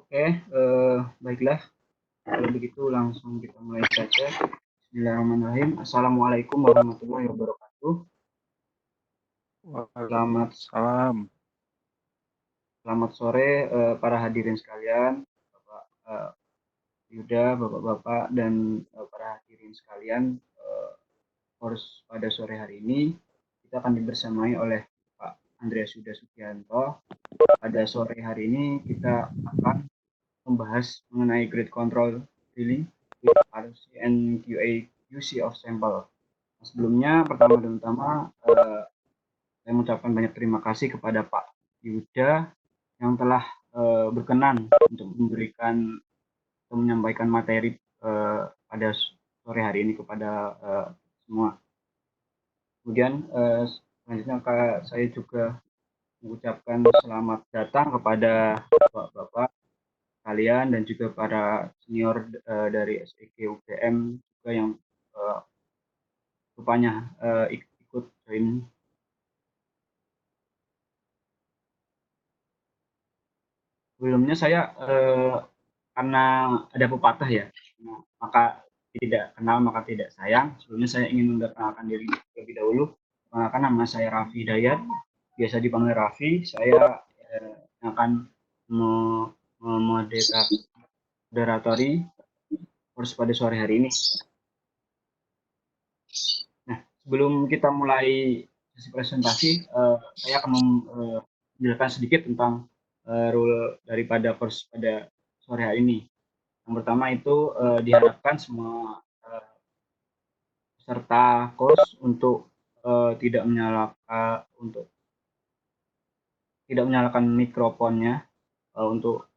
Oke, baiklah. Kalau begitu langsung kita mulai saja. Bismillahirrahmanirrahim. Assalamualaikum warahmatullahi wabarakatuh. Selamat Waalaikumsalam. selamat sore para hadirin sekalian, Bapak Yuda, Bapak-bapak dan para hadirin sekalian. Pada sore hari ini kita akan dibersamai oleh Pak Andreas Yuda Sugianto. Pada sore hari ini kita akan membahas mengenai grid control drilling with RC and QA UC of sample. Sebelumnya, pertama dan utama, saya mengucapkan banyak terima kasih kepada Pak Yuda yang telah berkenan untuk memberikan atau menyampaikan materi pada sore hari ini kepada semua. Kemudian selanjutnya saya juga mengucapkan selamat datang kepada bapak-bapak kalian dan juga para senior dari SEG UGM juga yang rupanya ikut join. Sebelumnya saya karena ada pepatah ya, maka tidak kenal maka tidak sayang. Sebelumnya saya ingin memperkenalkan diri terlebih dahulu. Perkenalkan, nama saya Raffi Dayat, biasa dipanggil Raffi. Saya akan moderatori kurs pada sore hari ini. Nah, sebelum kita mulai sesi presentasi, saya akan menjelaskan sedikit tentang rule daripada kurs pada sore hari ini. Yang pertama itu diharapkan semua peserta kurs untuk tidak menyalakan mikrofonnya. Untuk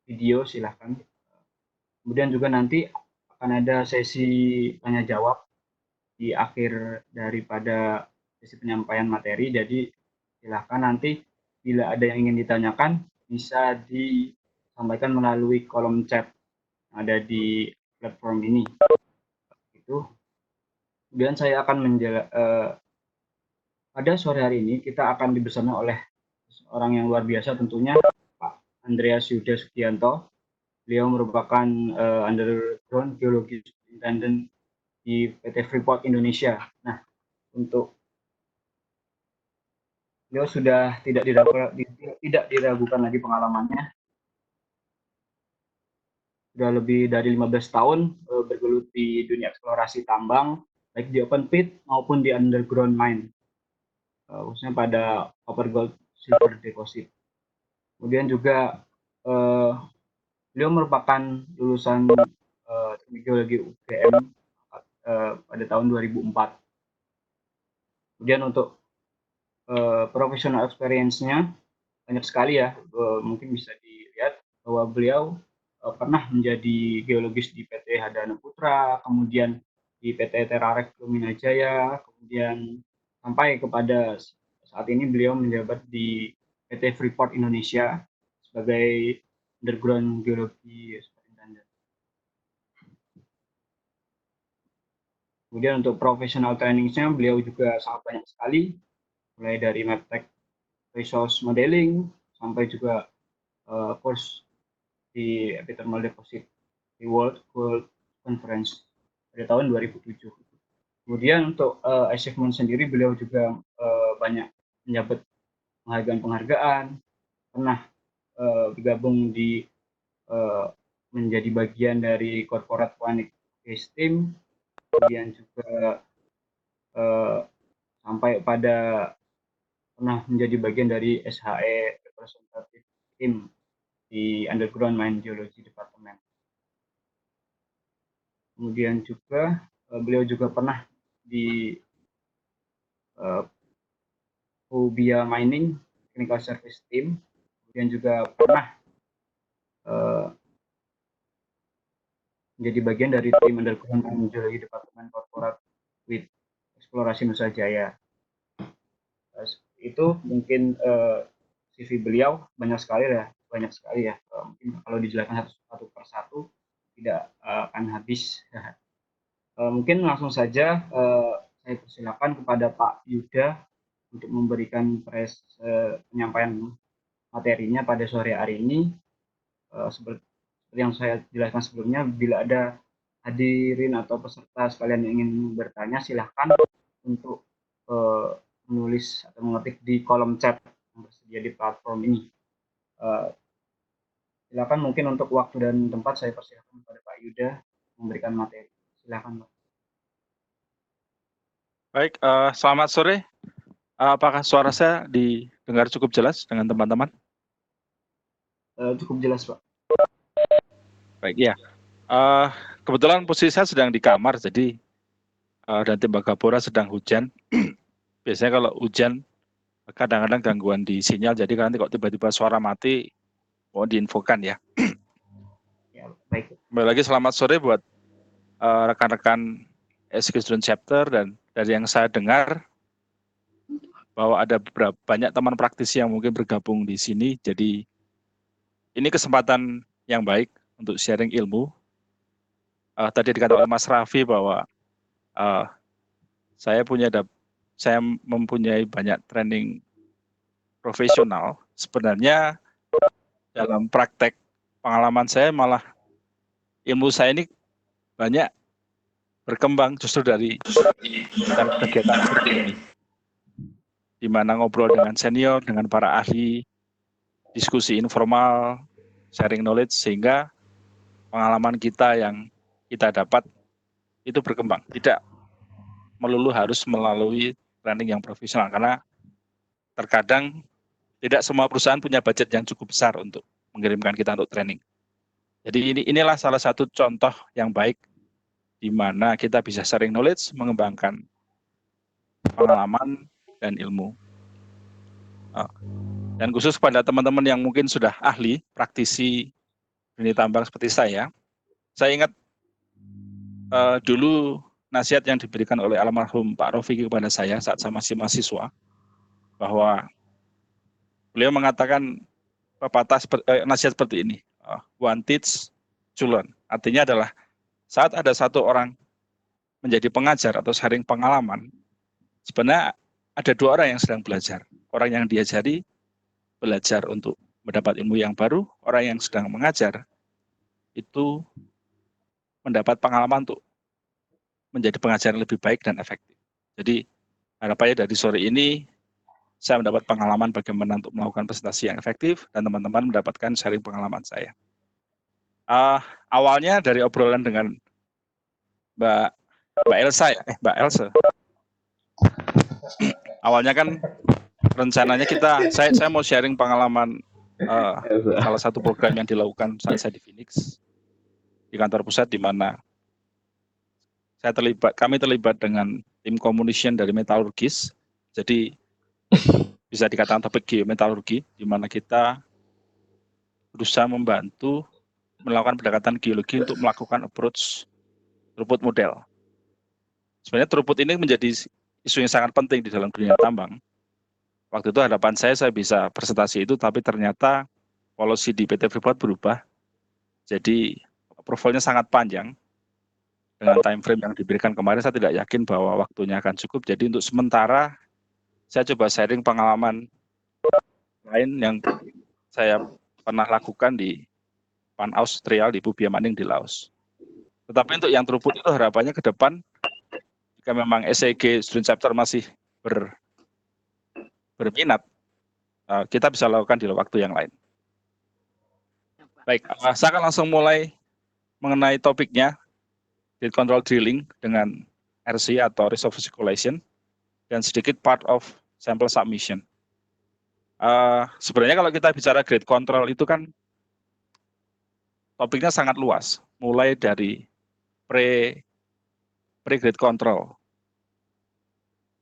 video silahkan. Kemudian juga nanti akan ada sesi tanya jawab di akhir daripada sesi penyampaian materi. Jadi silahkan nanti bila ada yang ingin ditanyakan bisa disampaikan melalui kolom chat yang ada di platform ini. Itu. Kemudian saya akan pada sore hari ini kita akan dibersamai oleh seorang yang luar biasa tentunya, Pak Andreas Yuda Sugianto. Beliau merupakan underground geologi superintendent di PT Freeport Indonesia. Nah, untuk beliau sudah tidak diragukan lagi pengalamannya. Sudah lebih dari 15 tahun bergelut di dunia eksplorasi tambang, baik di open pit maupun di underground mine, khususnya pada copper gold silver deposit. Kemudian juga beliau merupakan lulusan teknik geologi UGM pada tahun 2004. Kemudian untuk professional experience-nya banyak sekali ya, mungkin bisa dilihat bahwa beliau pernah menjadi geologis di PT Hadana Putra, kemudian di PT Terarek Lumina Jaya, kemudian sampai kepada saat ini beliau menjabat di PT Freeport Indonesia sebagai underground geologi superintendent. Kemudian untuk professional training-nya beliau juga sangat banyak sekali, mulai dari Medtech resource modeling sampai juga course di epithermal deposit di World Gold Conference pada tahun 2007. Kemudian untuk achievement sendiri beliau juga banyak menjabat penghargaan, pernah bergabung di menjadi bagian dari corporate Quantic Case Team, kemudian juga sampai pada pernah menjadi bagian dari SHE Representative Team di Underground Mine Geology Department. Kemudian juga beliau juga pernah di Ubia Mining Technical Service Team, kemudian juga pernah menjadi bagian dari tim Underground Mine Geology Department Corporate with Eksplorasi Nusa Jaya. Itu mungkin CV beliau banyak sekali ya. Mungkin kalau dijelaskan satu persatu tidak akan habis. Mungkin langsung saja saya persilakan kepada Pak Yuda untuk memberikan penyampaian materinya pada sore hari ini. Seperti yang saya jelaskan sebelumnya, bila ada hadirin atau peserta sekalian yang ingin bertanya, silahkan untuk menulis atau mengetik di kolom chat yang tersedia di platform ini. Silakan, mungkin untuk waktu dan tempat saya persilakan kepada Pak Yuda memberikan materi. Silakan, Pak. Baik, selamat sore. Apakah suara saya didengar cukup jelas dengan teman-teman? Cukup jelas, Pak. Baik, ya. Kebetulan posisi saya sedang di kamar, jadi dan Tembagapura sedang hujan. Biasanya kalau hujan kadang-kadang gangguan di sinyal, jadi nanti kok tiba-tiba suara mati, mohon diinfokan ya. Ya, baik. Kembali lagi selamat sore buat rekan-rekan SK Student Chapter, dan dari yang saya dengar bahwa ada banyak teman praktisi yang mungkin bergabung di sini, jadi ini kesempatan yang baik untuk sharing ilmu. Tadi dikatakan oleh Mas Raffi bahwa saya mempunyai banyak training profesional. Sebenarnya dalam praktek pengalaman saya malah ilmu saya ini banyak berkembang justru dari kegiatan seperti ini, di mana ngobrol dengan senior, dengan para ahli, diskusi informal, sharing knowledge, sehingga pengalaman kita yang kita dapat itu berkembang. Tidak melulu harus melalui training yang profesional, karena terkadang tidak semua perusahaan punya budget yang cukup besar untuk mengirimkan kita untuk training. Jadi inilah salah satu contoh yang baik di mana kita bisa sharing knowledge, mengembangkan pengalaman dan ilmu. Dan khusus pada teman-teman yang mungkin sudah ahli, praktisi dunia tambang seperti saya ingat dulu nasihat yang diberikan oleh almarhum Pak Rofiki kepada saya saat saya masih mahasiswa, bahwa beliau mengatakan nasihat seperti ini, one teach, to learn. Artinya adalah saat ada satu orang menjadi pengajar atau sharing pengalaman, sebenarnya ada dua orang yang sedang belajar. Orang yang diajari belajar untuk mendapat ilmu yang baru, orang yang sedang mengajar itu mendapat pengalaman untuk menjadi pengajar yang lebih baik dan efektif. Jadi harapannya dari sore ini saya mendapat pengalaman bagaimana untuk melakukan presentasi yang efektif, dan teman-teman mendapatkan sharing pengalaman saya. Awalnya dari obrolan dengan Mbak Elsa ya, Mbak Elsa. Awalnya kan rencananya saya mau sharing pengalaman salah satu program yang dilakukan saat saya di Phoenix, di kantor pusat, di mana kami terlibat dengan tim communication dari metalurgis. Jadi bisa dikatakan topik geometalurgi, di mana kita berusaha membantu melakukan pendekatan geologi untuk melakukan approach throughput model. Sebenarnya throughput ini menjadi isu yang sangat penting di dalam dunia tambang. Waktu itu harapan saya bisa presentasi itu, tapi ternyata policy di PT Freeport berubah. Jadi approval-nya sangat panjang. Dengan time frame yang diberikan kemarin, saya tidak yakin bahwa waktunya akan cukup. Jadi untuk sementara saya coba sharing pengalaman lain yang saya pernah lakukan di Pan Austrial di Bubia Maning di Laos. Tetapi untuk yang throughput itu harapannya ke depan, jika memang SEG Student Chapter masih berminat, kita bisa lakukan di waktu yang lain. Baik, saya akan langsung mulai mengenai topiknya, grid control drilling dengan RC atau resource circulation, dan sedikit part of sample submission. Sebenarnya kalau kita bicara grid control itu kan topiknya sangat luas, mulai dari pre-grid control,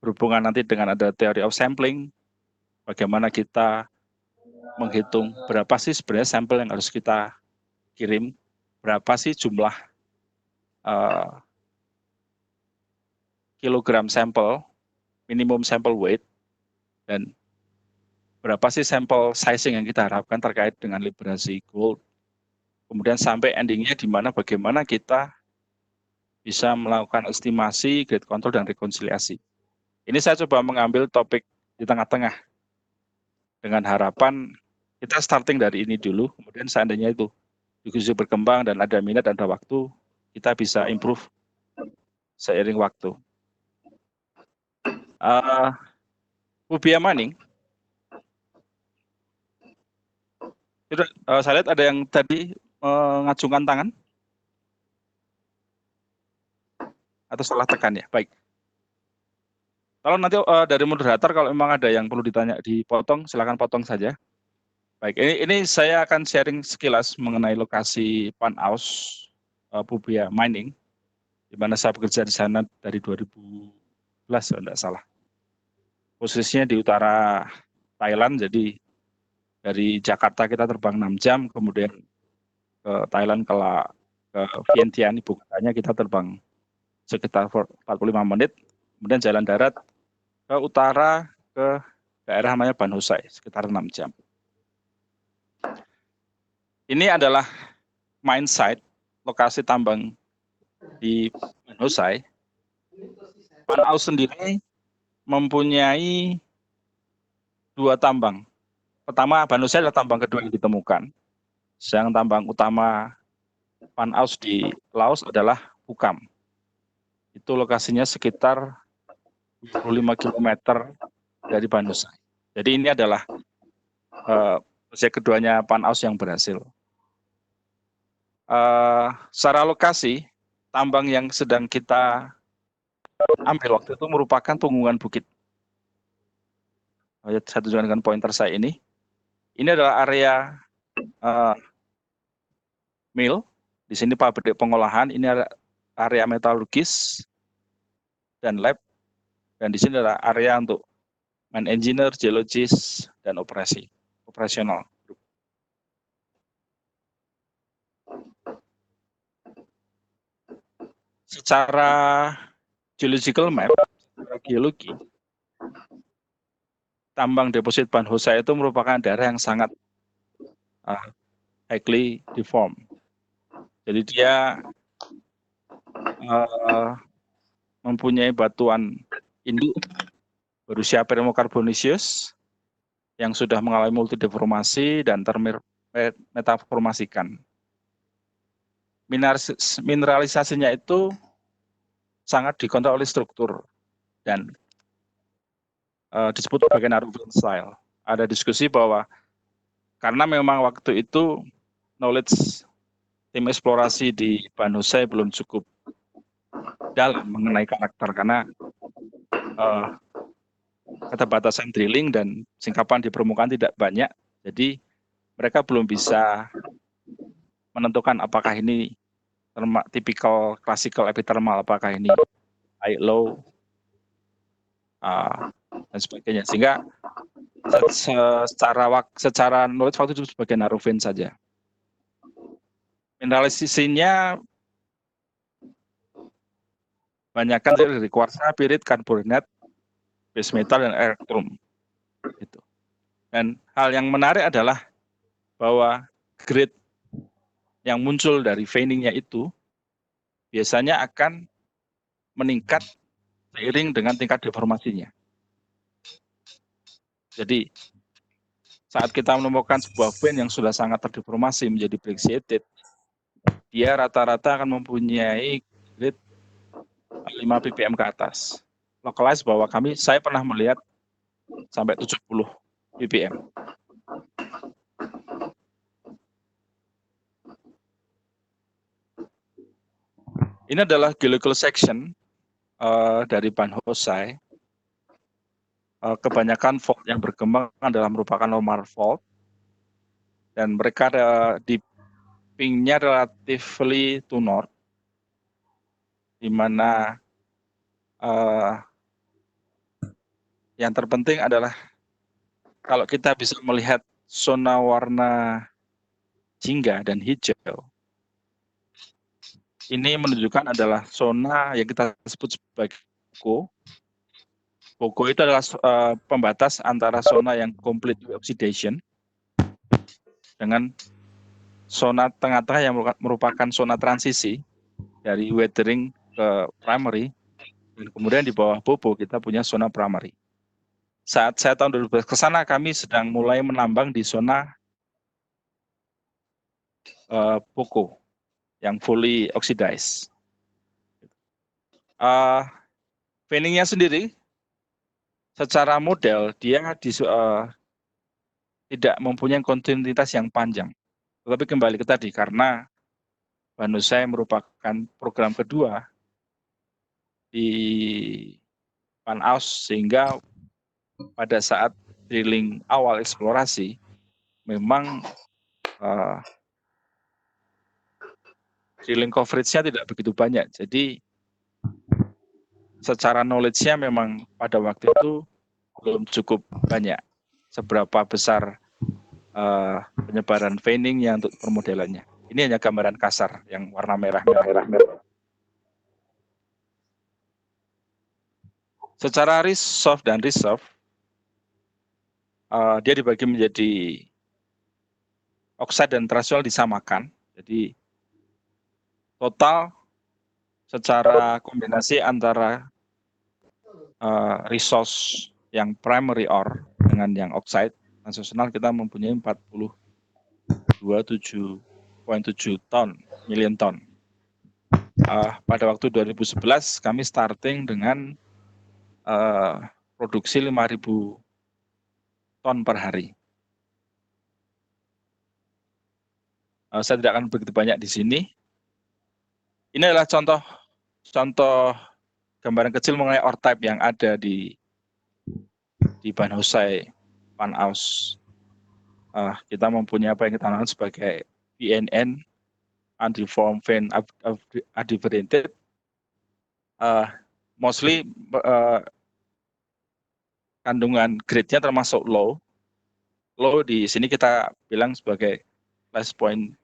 berhubungan nanti dengan ada theory of sampling, bagaimana kita menghitung berapa sih sebenarnya sampel yang harus kita kirim, berapa sih jumlah kilogram sampel, minimum sample weight, dan berapa sih sampel sizing yang kita harapkan terkait dengan liberasi gold. Kemudian sampai endingnya di mana bagaimana kita bisa melakukan estimasi, grade control, dan rekonsiliasi. Ini saya coba mengambil topik di tengah-tengah dengan harapan kita starting dari ini dulu, kemudian seandainya itu diskusi berkembang dan ada minat dan ada waktu, kita bisa improve seiring waktu. Ubia Maning, saya lihat ada yang tadi mengacungkan tangan atau salah tekan ya. Baik. Kalau nanti dari moderator kalau memang ada yang perlu ditanya dipotong, silakan potong saja. Baik, ini saya akan sharing sekilas mengenai lokasi Panaus Ubia Mining, di mana saya bekerja di sana dari 2011 kalau tidak salah. Posisinya di utara Thailand, jadi dari Jakarta kita terbang 6 jam, kemudian ke Thailand ke Vientiane, ibu kotanya, kita terbang sekitar 45 menit, kemudian jalan darat ke utara ke daerah namanya Ban Hosai, sekitar 6 jam. Ini adalah mine site, lokasi tambang di Ban Hosai. Panaus sendiri mempunyai 2 tambang. Pertama, Ban Hosai adalah tambang kedua yang ditemukan. Sedang tambang utama Panaus di Laos adalah Pukam. Itu lokasinya sekitar 25 km dari Ban Hosai. Jadi ini adalah proyek keduanya Panaus yang berhasil. Secara lokasi, tambang yang sedang kita ambil waktu itu merupakan tunggungan bukit. Saya tunjukkan dengan pointer saya ini. Ini adalah area mill. Di sini pabrik pengolahan. Ini area metalurgis dan lab. Dan di sini adalah area untuk mine engineer, geologis, dan operasional. Secara geological map, secara geologi, tambang deposit Ban Hosai itu merupakan daerah yang sangat highly deformed. Jadi dia mempunyai batuan induk berusia permokarbonisius yang sudah mengalami multideformasi dan termetaformasikan. Mineralisasinya itu sangat dikontrol oleh struktur dan disebut sebagai Naruvian style. Ada diskusi bahwa karena memang waktu itu knowledge tim eksplorasi di Ban Hosai belum cukup dalam mengenai karakter, karena keterbatasan drilling dan singkapan di permukaan tidak banyak, jadi mereka belum bisa menentukan apakah ini tipikal klasikal epithermal, apakah ini high low dan sebagainya, sehingga secara knowledge waktu itu sebagai Naruvian saja. Mineralisasinya banyakkan dari kuarsa, pirit, karbonat, base metal, dan elektrum. Gitu. Dan hal yang menarik adalah bahwa grade yang muncul dari veiningnya itu biasanya akan meningkat seiring dengan tingkat deformasinya. Jadi saat kita menemukan sebuah vein yang sudah sangat terdeformasi menjadi brecciated, dia rata-rata akan mempunyai grade 5 ppm ke atas. Localize bahwa saya pernah melihat sampai 70 ppm. Ini adalah geological section dari Ban Hosai. Kebanyakan fault yang berkembang adalah merupakan normal fault, dan mereka di pingnya relatively to north, di mana yang terpenting adalah kalau kita bisa melihat zona warna jingga dan hijau, ini menunjukkan adalah zona yang kita sebut sebagai Boko. Boko itu adalah pembatas antara zona yang complete oxidation dengan zona tengah-tengah yang merupakan zona transisi dari weathering ke primary, dan kemudian di bawah Bobo kita punya zona primary. Saat saya tahun 2012 ke sana, kami sedang mulai menambang di zona poko yang fully oxidized. Veiningnya sendiri secara model dia tidak mempunyai kontinuitas yang panjang. Tetapi kembali ke tadi, karena Banusai merupakan program kedua di Panaus, sehingga pada saat drilling awal eksplorasi, memang drilling coverage-nya tidak begitu banyak. Jadi secara knowledge-nya memang pada waktu itu belum cukup banyak. Seberapa besar penyebaran veiningnya untuk permodelannya. Ini hanya gambaran kasar yang warna merah-merah. Secara resolve dan reserve, dia dibagi menjadi oxide dan threshold disamakan. Jadi total secara kombinasi antara resource yang primary ore dengan yang oxide nasional kita mempunyai 42,7 million ton. Pada waktu 2011 kami starting dengan produksi 5.000 ton per hari. Saya tidak akan begitu banyak di sini. Ini adalah contoh gambaran kecil mengenai ore type yang ada di Banusai Panaus. Kita mempunyai apa yang kita kenal sebagai VNN, undeformed vein undifferentiated. Mostly kandungan grade-nya termasuk low. Low di sini kita bilang sebagai less 0.2,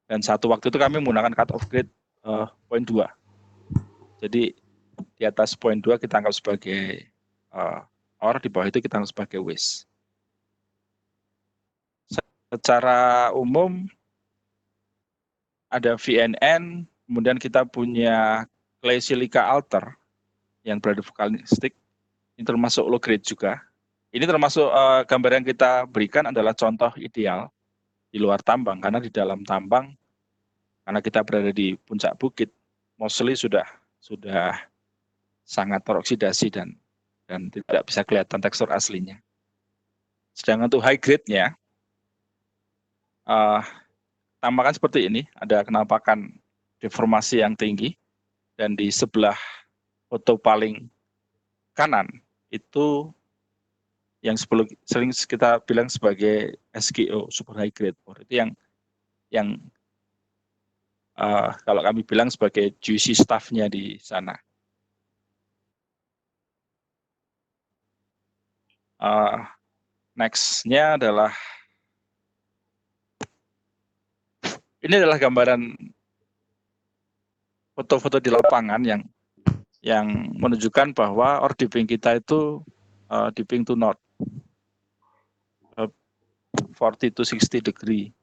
dan satu waktu itu kami menggunakan cut off grade 0.2. Jadi di atas 0.2 kita anggap sebagai ore, di bawah itu kita anggap sebagai waste. Secara umum ada VNN, kemudian kita punya clay silica alter yang berada vulkanistik, ini termasuk low grade juga. Ini termasuk gambar yang kita berikan adalah contoh ideal di luar tambang, karena di dalam tambang, karena kita berada di puncak bukit, mostly sudah sangat teroksidasi dan tidak bisa kelihatan tekstur aslinya. Sedangkan untuk high grade-nya, tambahkan seperti ini, ada kenampakan deformasi yang tinggi, dan di sebelah foto paling kanan itu yang sering kita bilang sebagai SGO, super high grade ore. Itu yang kalau kami bilang sebagai juicy stuff-nya di sana. Next-nya adalah ini adalah gambaran foto-foto di lapangan yang menunjukkan bahwa ore dipping kita itu dipping to north 40 to 60 degree.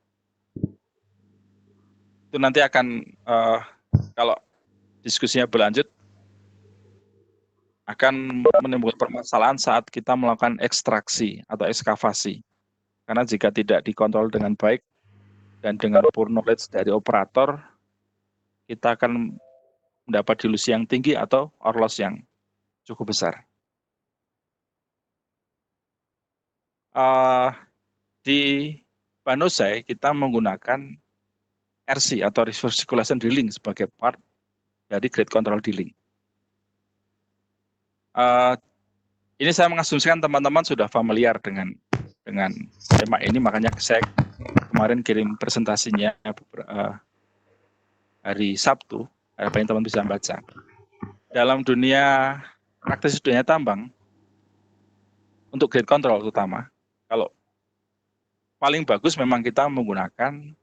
Itu nanti akan kalau diskusinya berlanjut akan menimbulkan permasalahan saat kita melakukan ekstraksi atau ekskavasi. Karena jika tidak dikontrol dengan baik dan dengan poor knowledge dari operator, kita akan mendapat dilusi yang tinggi atau ore loss yang cukup besar. Di Banusai kita menggunakan RC atau reverse circulation drilling sebagai part dari grade control drilling. Ini saya mengasumsikan teman-teman sudah familiar dengan tema ini, makanya saya kemarin kirim presentasinya hari Sabtu, apa yang teman bisa baca. Dalam dunia praktis dunia tambang, untuk grade control terutama, kalau paling bagus memang kita menggunakan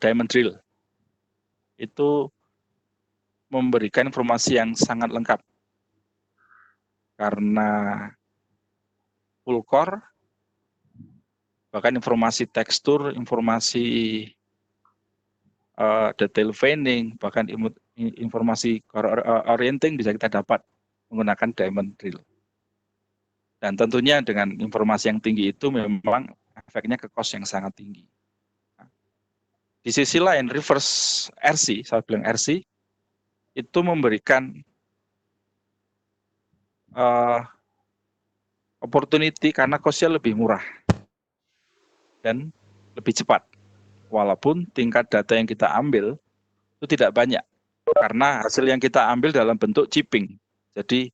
diamond drill. Itu memberikan informasi yang sangat lengkap. Karena full core, bahkan informasi tekstur, informasi detail veining, bahkan informasi core orienting bisa kita dapat menggunakan diamond drill. Dan tentunya dengan informasi yang tinggi itu memang efeknya ke cost yang sangat tinggi. Di sisi lain, reverse RC, saya bilang RC, itu memberikan opportunity karena cost-nya lebih murah dan lebih cepat. Walaupun tingkat data yang kita ambil itu tidak banyak, karena hasil yang kita ambil dalam bentuk chipping. Jadi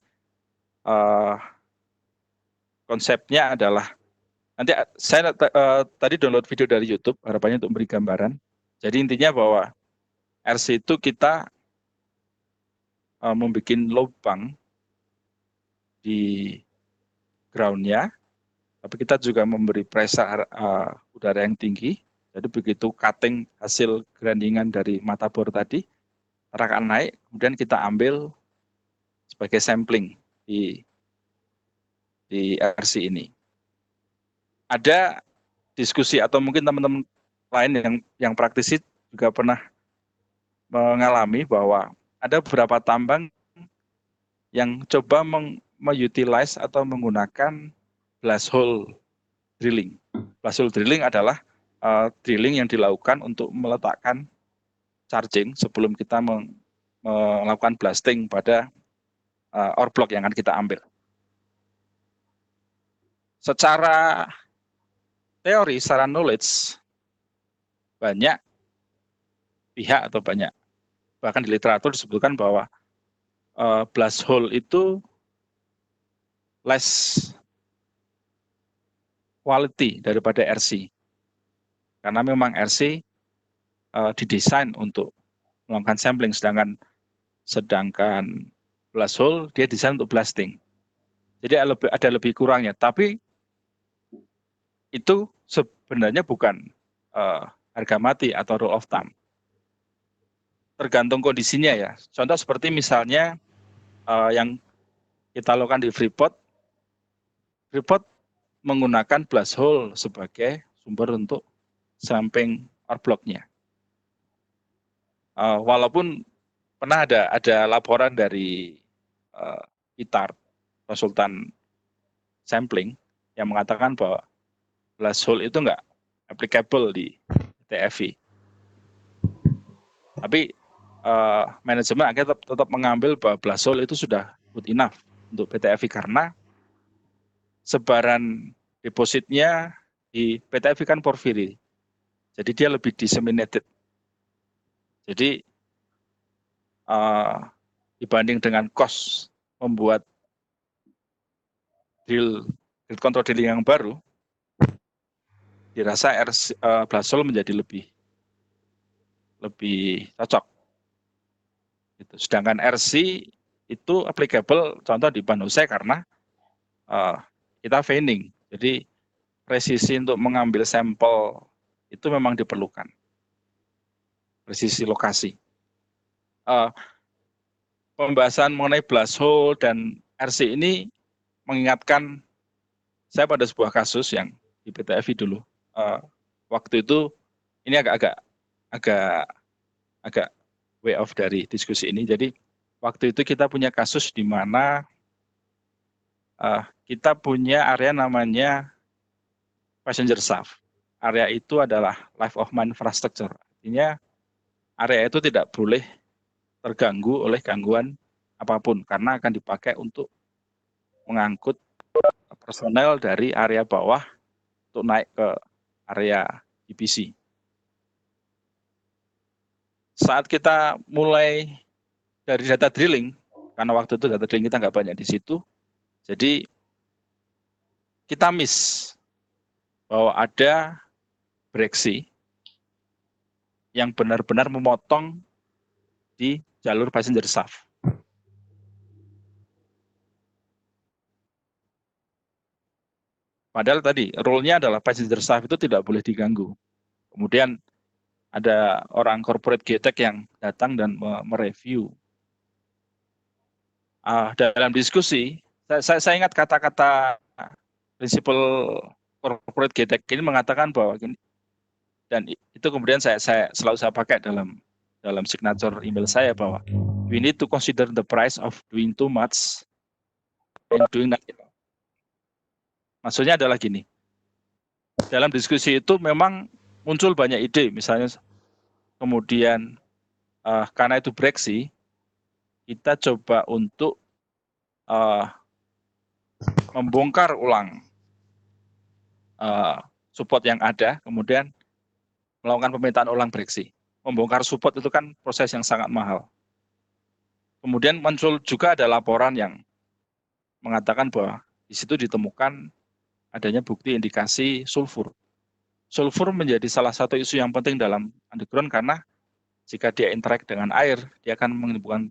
konsepnya adalah, nanti saya tadi download video dari YouTube, harapannya untuk memberi gambaran. Jadi intinya bahwa RC itu kita membuat lubang di ground-nya, tapi kita juga memberi pressure udara yang tinggi. Jadi begitu cutting hasil grindingan dari mata bor tadi, akan naik, kemudian kita ambil sebagai sampling di RC ini. Ada diskusi atau mungkin teman-teman lain yang praktisi juga pernah mengalami bahwa ada beberapa tambang yang coba mengutilize atau menggunakan blast hole drilling. Blast hole drilling adalah drilling yang dilakukan untuk meletakkan charging sebelum kita melakukan blasting pada ore block yang akan kita ambil. Secara teori, secara knowledge, banyak pihak atau banyak, bahkan di literatur disebutkan bahwa blast hole itu less quality daripada RC. Karena memang RC didesain untuk melakukan sampling, sedangkan blast hole dia desain untuk blasting. Jadi ada lebih kurangnya, tapi itu sebenarnya bukan harga mati atau rule of thumb. Tergantung kondisinya ya. Contoh seperti misalnya yang kita lakukan di Freeport menggunakan blast hole sebagai sumber untuk sampling ore block-nya. Walaupun pernah ada laporan dari ITAR, konsultan sampling, yang mengatakan bahwa blast hole itu enggak applicable di TFI. Tapi manajemen akhirnya tetap mengambil bahwa blast hole itu sudah good enough untuk PTFI karena sebaran depositnya di PTFI kan porfiri. Jadi dia lebih disseminated. Jadi dibanding dengan cost membuat grid control drilling yang baru, dirasa blast hole menjadi lebih cocok. Sedangkan RC itu applicable contoh di Banose karena kita veining. Jadi presisi untuk mengambil sampel itu memang diperlukan. Presisi lokasi. Pembahasan mengenai blast hole dan RC ini mengingatkan saya pada sebuah kasus yang di PTFI dulu. Waktu itu ini agak way off dari diskusi ini. Jadi waktu itu kita punya kasus di mana kita punya area namanya passenger shaft. Area itu adalah life of mine infrastructure. Artinya area itu tidak boleh terganggu oleh gangguan apapun karena akan dipakai untuk mengangkut personel dari area bawah untuk naik ke area EPC. Saat kita mulai dari data drilling, karena waktu itu data drilling kita nggak banyak di situ, jadi kita miss bahwa ada breaksi yang benar-benar memotong di jalur passenger shaft. Padahal tadi rule-nya adalah passenger shaft itu tidak boleh diganggu. Kemudian ada orang corporate geotech yang datang dan mereview. Dalam diskusi, saya ingat kata-kata prinsipal corporate geotech ini mengatakan bahwa gini, dan itu kemudian saya selalu pakai dalam signature email saya bahwa we need to consider the price of doing too much and doing nothing. Maksudnya adalah gini, dalam diskusi itu memang muncul banyak ide, misalnya kemudian karena itu breaksi, kita coba untuk membongkar ulang support yang ada, kemudian melakukan pemetaan ulang breaksi. Membongkar support itu kan proses yang sangat mahal. Kemudian muncul juga ada laporan yang mengatakan bahwa di situ ditemukan adanya bukti indikasi sulfur. Sulfur menjadi salah satu isu yang penting dalam underground karena jika dia interaksi dengan air, dia akan menimbulkan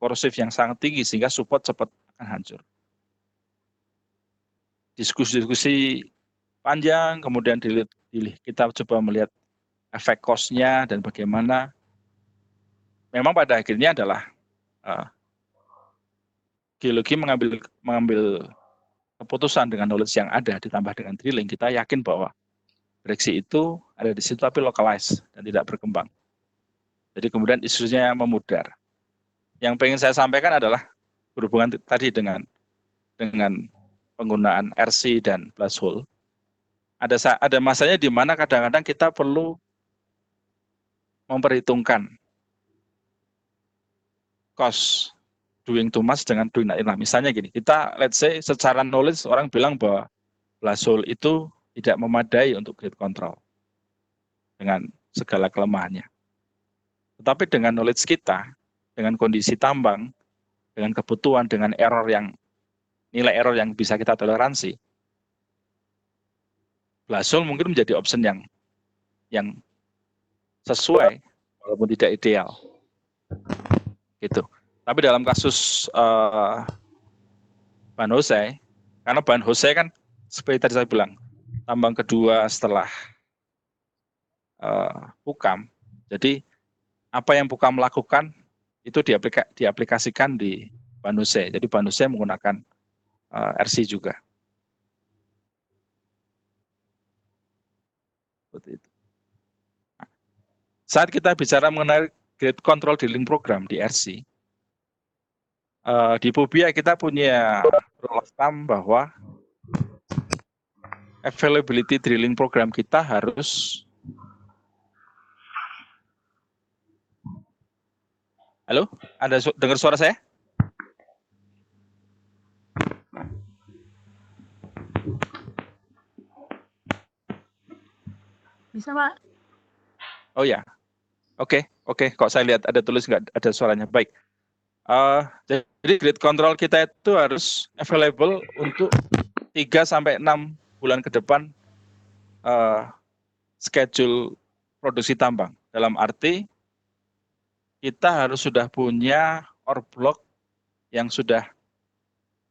korosif yang sangat tinggi sehingga support cepat akan hancur. Diskusi-diskusi panjang, kemudian kita coba melihat efek cost-nya dan bagaimana. Memang pada akhirnya adalah geologi mengambil keputusan dengan knowledge yang ada ditambah dengan drilling. Kita yakin bahwa breaksi itu ada di situ tapi localized dan tidak berkembang. Jadi kemudian isunya memudar. Yang pengen saya sampaikan adalah berhubungan tadi dengan penggunaan RC dan blast hole. Ada masanya di mana kadang-kadang kita perlu memperhitungkan cost doing too much dengan doing not enough. Misalnya gini, kita let's say secara knowledge orang bilang bahwa blast hole itu tidak memadai untuk grid control dengan segala kelemahannya. Tetapi dengan knowledge kita, dengan kondisi tambang, dengan kebutuhan, dengan nilai error yang bisa kita toleransi, blast hole mungkin menjadi option yang sesuai walaupun tidak ideal. Gitu. Tapi dalam kasus Ban Hosei, karena Ban Hosei kan seperti tadi saya bilang, tambang kedua setelah Pukam. Jadi apa yang Pukam lakukan itu diaplikasikan di Ban Hosei. Jadi Ban Hosei menggunakan RC juga. Seperti itu. Saat kita bicara mengenai grid control drilling program di RC, di Pubia kita punya rule of thumb bahwa availability drilling program kita harus. Halo, Anda dengar suara saya? Bisa, Pak. Oh ya, oke. Kok saya lihat ada tulis nggak ada suaranya. Baik. Jadi grid control kita itu harus available untuk 3 sampai 6 bulan ke depan schedule produksi tambang. Dalam arti kita harus sudah punya ore block yang sudah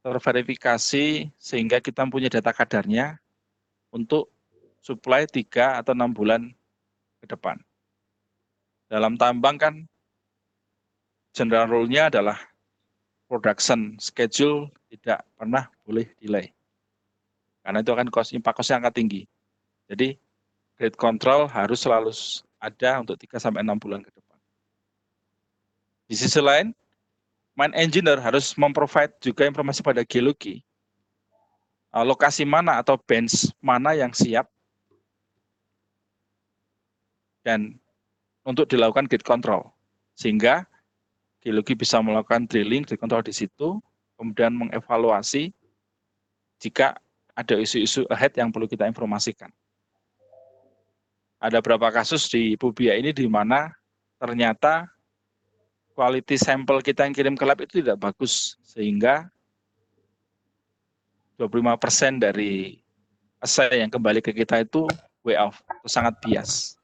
terverifikasi sehingga kita punya data kadarnya untuk supply 3 atau 6 bulan ke depan. Dalam tambang kan general rule-nya adalah production schedule tidak pernah boleh delay. Karena itu akan impact cost-nya akan tinggi. Jadi grid control harus selalu ada untuk 3 sampai 6 bulan ke depan. Di sisi lain, mine engineer harus memprovide juga informasi pada geologi. Lokasi mana atau bench mana yang siap dan untuk dilakukan grid control. Sehingga geologi bisa melakukan drilling, grid control di situ, kemudian mengevaluasi jika ada isu-isu ahead yang perlu kita informasikan. Ada beberapa kasus di Pubia ini di mana ternyata quality sampel kita yang kirim ke lab itu tidak bagus, sehingga 25% dari assay yang kembali ke kita itu way off, itu sangat bias.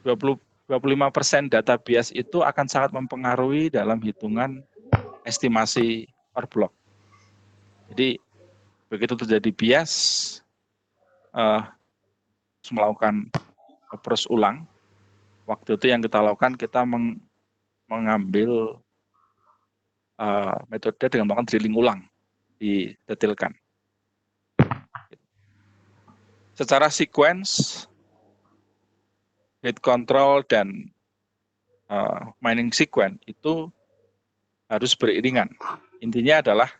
25% data bias itu akan sangat mempengaruhi dalam hitungan estimasi per block. Jadi begitu terjadi bias, harus melakukan approach ulang. Waktu itu yang kita lakukan, kita mengambil metode dengan melakukan drilling ulang, didetailkan. Secara sequence, grid control dan mining sequence itu harus beriringan. Intinya adalah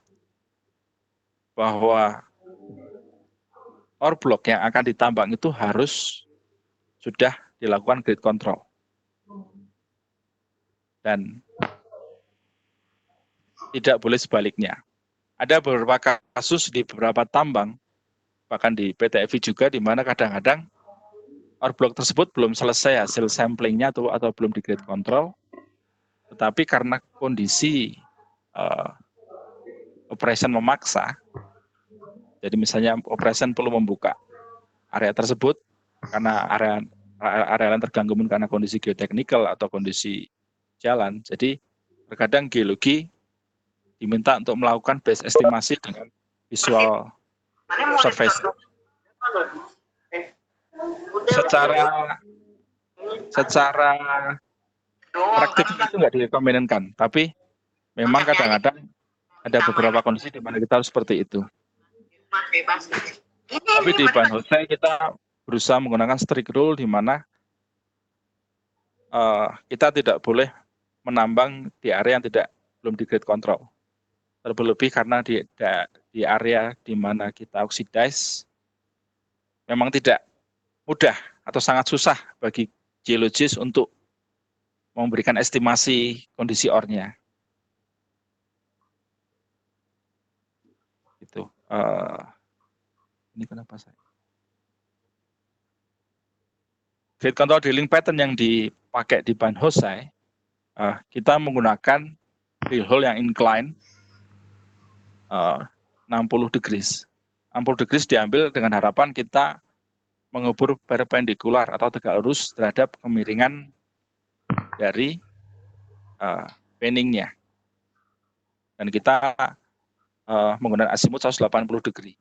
bahwa ore block yang akan ditambang itu harus sudah dilakukan grid control. Dan tidak boleh sebaliknya. Ada beberapa kasus di beberapa tambang, bahkan di PT FI juga, di mana kadang-kadang ore block tersebut belum selesai hasil samplingnya atau belum di grid control, tetapi karena kondisi operation memaksa, jadi misalnya operation perlu membuka area tersebut karena area yang terganggu karena kondisi geoteknikal atau kondisi jalan. Jadi terkadang geologi diminta untuk melakukan base estimasi dengan visual observation. Secara praktik itu nggak direkomendasikan, tapi memang kadang-kadang ada beberapa kondisi di mana kita harus seperti itu. Tapi di Ban Hosai kita berusaha menggunakan strict rule di mana kita tidak boleh menambang di area yang belum di grid control. Terlebih karena di area di mana kita oxidize memang tidak mudah atau sangat susah bagi geologis untuk memberikan estimasi kondisi ore-nya. Gitu. Ini kenapa saya? Grid control drilling pattern yang dipakai di Ban Hosai, kita menggunakan drill hole yang incline 60 degrees. 60 degrees diambil dengan harapan kita mengubur perpendikular atau tegak lurus terhadap kemiringan dari bendingnya. Dan kita menggunakan azimuth 180 degree.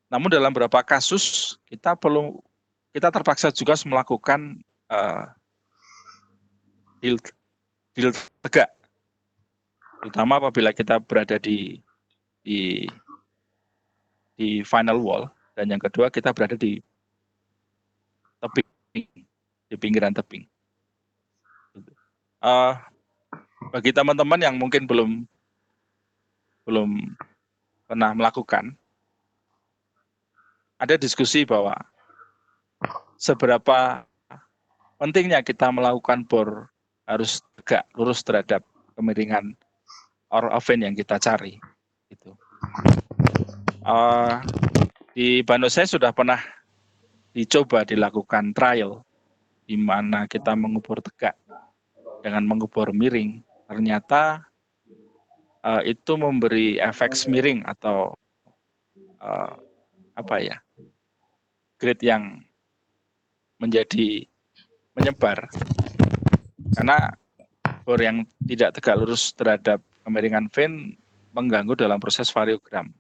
Namun dalam beberapa kasus kita terpaksa juga melakukan drill tegak, terutama apabila kita berada di final wall, dan yang kedua kita berada di tebing, di pinggiran tebing. Bagi teman-teman yang mungkin belum pernah melakukan, ada diskusi bahwa seberapa pentingnya kita melakukan bor harus tegak lurus terhadap kemiringan ore vein yang kita cari. Gitu. Di Ban Hosai sudah pernah dicoba dilakukan trial di mana kita mengubur tegak dengan mengubur miring. Ternyata itu memberi efek smearing atau grade yang menjadi menyebar, karena bor yang tidak tegak lurus terhadap kemiringan vein mengganggu dalam proses variogram.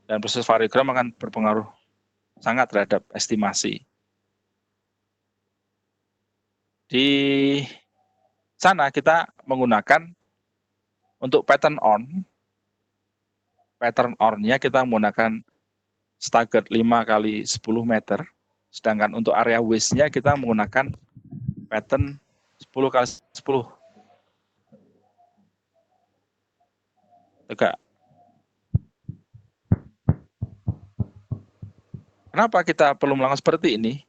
Dan proses variogram akan berpengaruh sangat terhadap estimasi. Di sana kita menggunakan untuk pattern on-nya kita menggunakan staggered 5 kali 10 meter, sedangkan untuk area waste-nya kita menggunakan pattern 10 kali 10 tegak. Kenapa kita perlu melakukan seperti ini?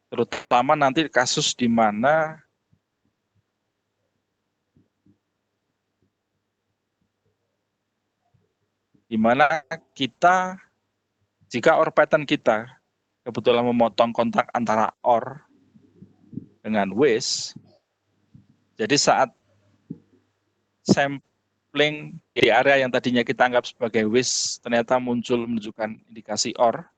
Terutama nanti kasus di mana kita, jika ore pattern kita kebetulan memotong kontak antara ore dengan waste, jadi saat sampling di area yang tadinya kita anggap sebagai waste ternyata muncul menunjukkan indikasi ore,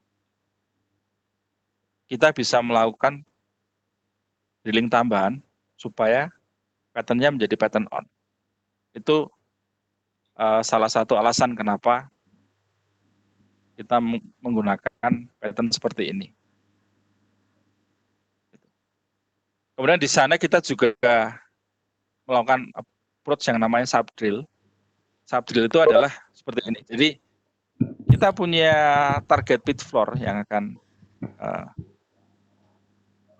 kita bisa melakukan drilling tambahan supaya patternnya menjadi pattern on. Itu salah satu alasan kenapa kita menggunakan pattern seperti ini. Kemudian di sana kita juga melakukan approach yang namanya subdrill. Subdrill itu adalah seperti ini. Jadi kita punya target pit floor yang akan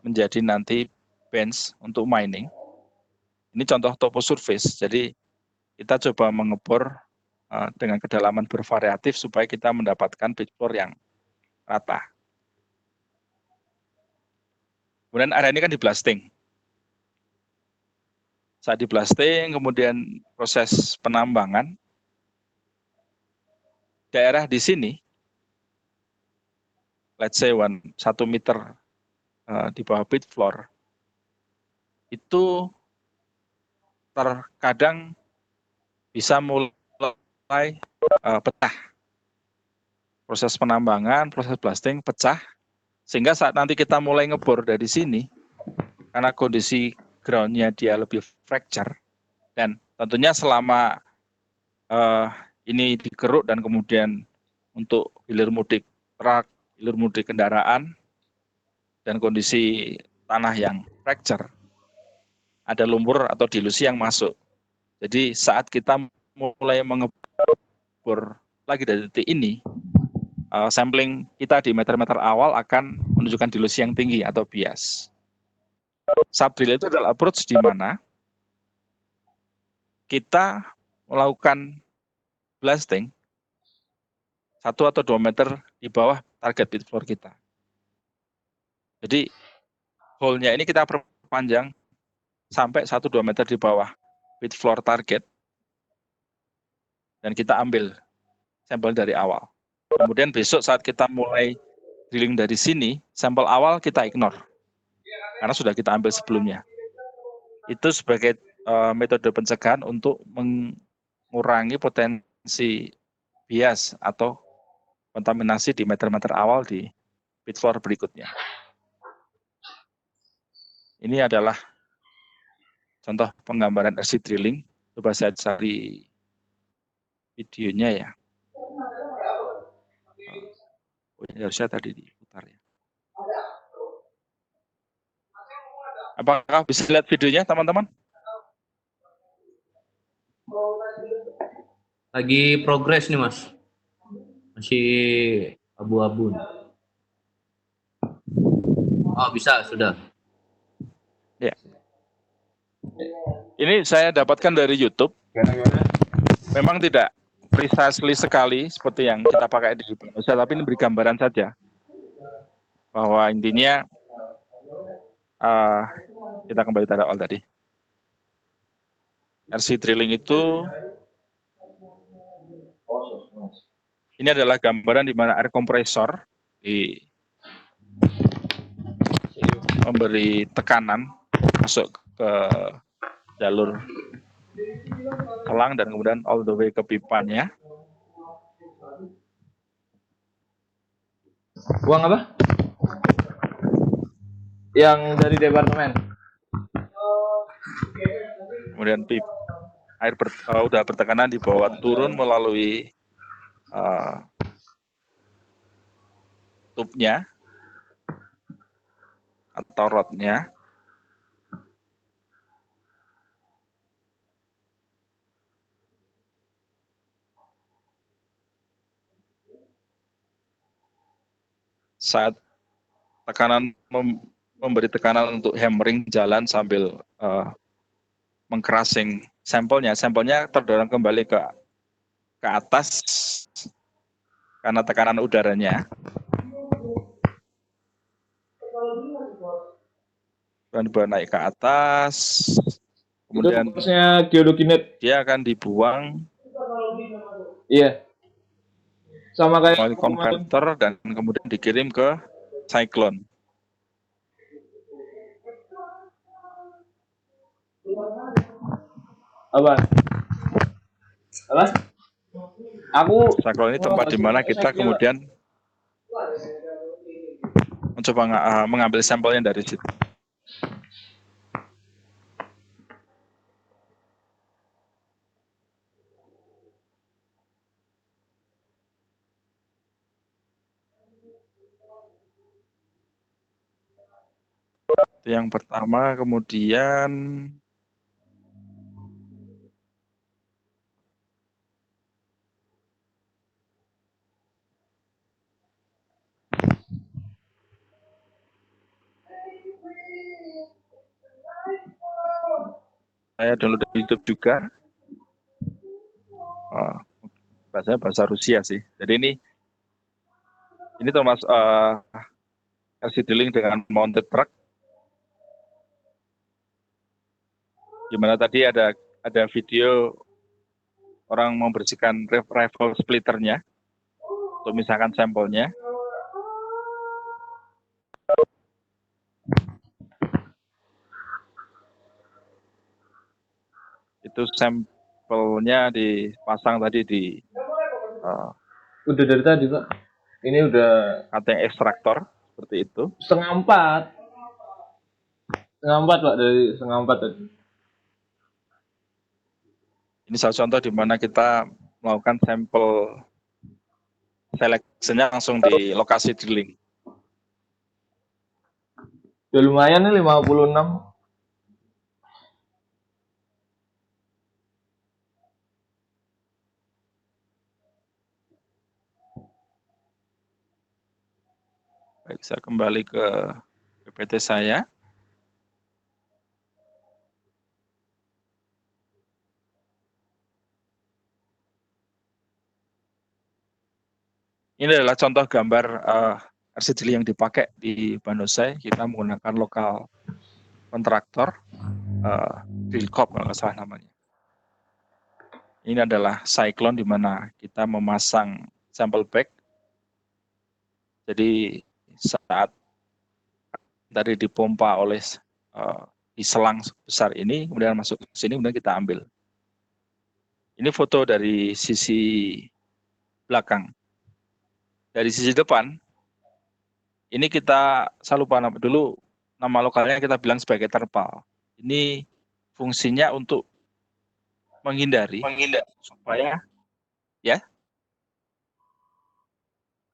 menjadi nanti bench untuk mining. Ini contoh topo surface. Jadi kita coba mengebor dengan kedalaman bervariatif supaya kita mendapatkan bed floor yang rata. Kemudian area ini kan di blasting. Saat di blasting, kemudian proses penambangan, daerah di sini, let's say 1 meter di bawah bed floor, itu terkadang bisa mulai pecah. Proses penambangan, proses blasting pecah, sehingga saat nanti kita mulai ngebor dari sini, karena kondisi ground-nya dia lebih fracture, dan tentunya selama ini dikeruk dan kemudian untuk hilir mudik truk, hilir mudik kendaraan, dan kondisi tanah yang fracture, ada lumpur atau dilusi yang masuk. Jadi saat kita mulai mengebor lagi dari titik ini, sampling kita di meter-meter awal akan menunjukkan dilusi yang tinggi atau bias. Subdrill itu adalah approach di mana kita melakukan blasting 1 atau 2 meter di bawah target bed floor kita. Jadi hole-nya ini kita perpanjang sampai 1-2 meter di bawah bed floor target, dan kita ambil sampel dari awal. Kemudian besok saat kita mulai drilling dari sini, sampel awal kita ignore, karena sudah kita ambil sebelumnya. Itu sebagai metode pencegahan untuk mengurangi potensi bias atau kontaminasi di meter-meter awal di bed floor berikutnya. Ini adalah contoh penggambaran RC drilling. Coba saya cari videonya ya. Oh, harusnya tadi diputar ya. Apakah bisa lihat videonya, teman-teman? Lagi progres nih, Mas. Masih abu-abu. Oh, bisa, sudah. Ya. Ini saya dapatkan dari YouTube. Memang tidak precisely sekali seperti yang kita pakai di Indonesia, tapi ini beri gambaran saja. Bahwa intinya, kita kembali pada awal tadi. RC drilling itu, ini adalah gambaran di mana air kompresor memberi tekanan masuk ke jalur selang dan kemudian all the way ke pipanya. Uang apa? Yang dari departemen. Kemudian air udah bertekanan dibawa turun melalui tubnya atau rodnya. Saat tekanan memberi tekanan untuk hammering jalan sambil mengcrushing sampelnya terdorong kembali ke atas karena tekanan udaranya. Dan dibawa naik ke atas, kemudian dia akan dibuang. Iya. Sama kayak konverter dan kemudian dikirim ke cyclone. Apa? Cyclone ini tempat di mana kita kemudian mencoba mengambil sampelnya dari situ. Itu yang pertama, kemudian saya download dari YouTube juga. Bahasanya bahasa Rusia sih. Jadi ini termasuk RC drilling dengan mounted truck. Gimana tadi ada video orang membersihkan rifle splitternya untuk misalkan sampelnya. Itu sampelnya dipasang tadi di Udah dari tadi, Pak. Ini udah kantong ekstraktor seperti itu. setengah 4. Setengah 4, Pak, dari setengah 4 tadi. Ini salah contoh di mana kita melakukan sampel seleksinya langsung di lokasi drilling. Udah lumayan nih 56. Baik, saya kembali ke PPT saya. Ini adalah contoh gambar RC drilling yang dipakai di Banosai. Kita menggunakan lokal kontraktor, Drillcorp kalau nggak salah namanya. Ini adalah Cyclone di mana kita memasang sampel bag. Jadi saat tadi dipompa oleh di selang besar ini, kemudian masuk ke sini, kemudian kita ambil. Ini foto dari sisi belakang. Dari sisi depan, ini saya lupa dulu nama lokalnya kita bilang sebagai terpal. Ini fungsinya untuk menghindari supaya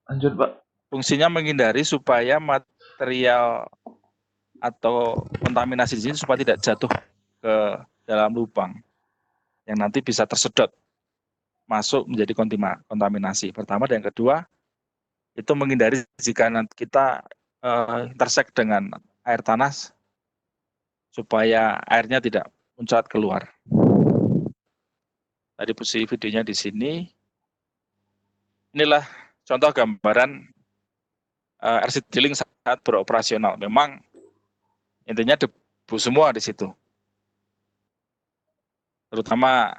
Lanjut, Pak. fungsinya menghindari supaya material atau kontaminasi di sini supaya tidak jatuh ke dalam lubang yang nanti bisa tersedot masuk menjadi kontaminasi. Pertama dan yang kedua itu menghindari jika nanti kita intersek dengan air tanah supaya airnya tidak muncrat keluar. Tadi posisi videonya di sini. Inilah contoh gambaran RC drilling saat beroperasional. Memang intinya debu semua di situ. Terutama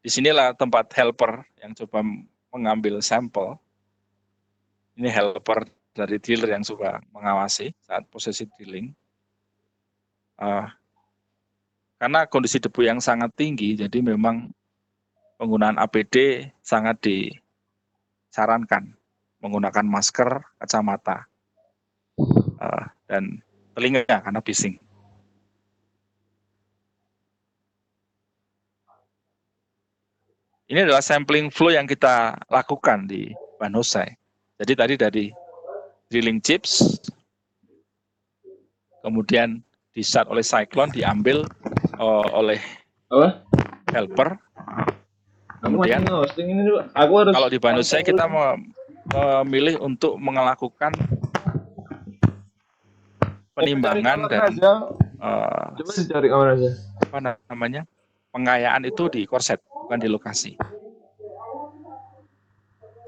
disinilah tempat helper yang coba mengambil sampel. Ini helper dari dealer yang suka mengawasi saat posisi drilling. Karena kondisi debu yang sangat tinggi, jadi memang penggunaan APD sangat disarankan. Menggunakan masker, kacamata, dan telinga karena bising. Ini adalah sampling flow yang kita lakukan di Banosai. Jadi tadi dari drilling chips, kemudian di-start oleh Cyclone, diambil oleh helper. Kemudian kalau di Banosai kita memilih untuk melakukan penimbangan dan coba dicari aja. Apa namanya, pengayaan itu di korset, bukan di lokasi.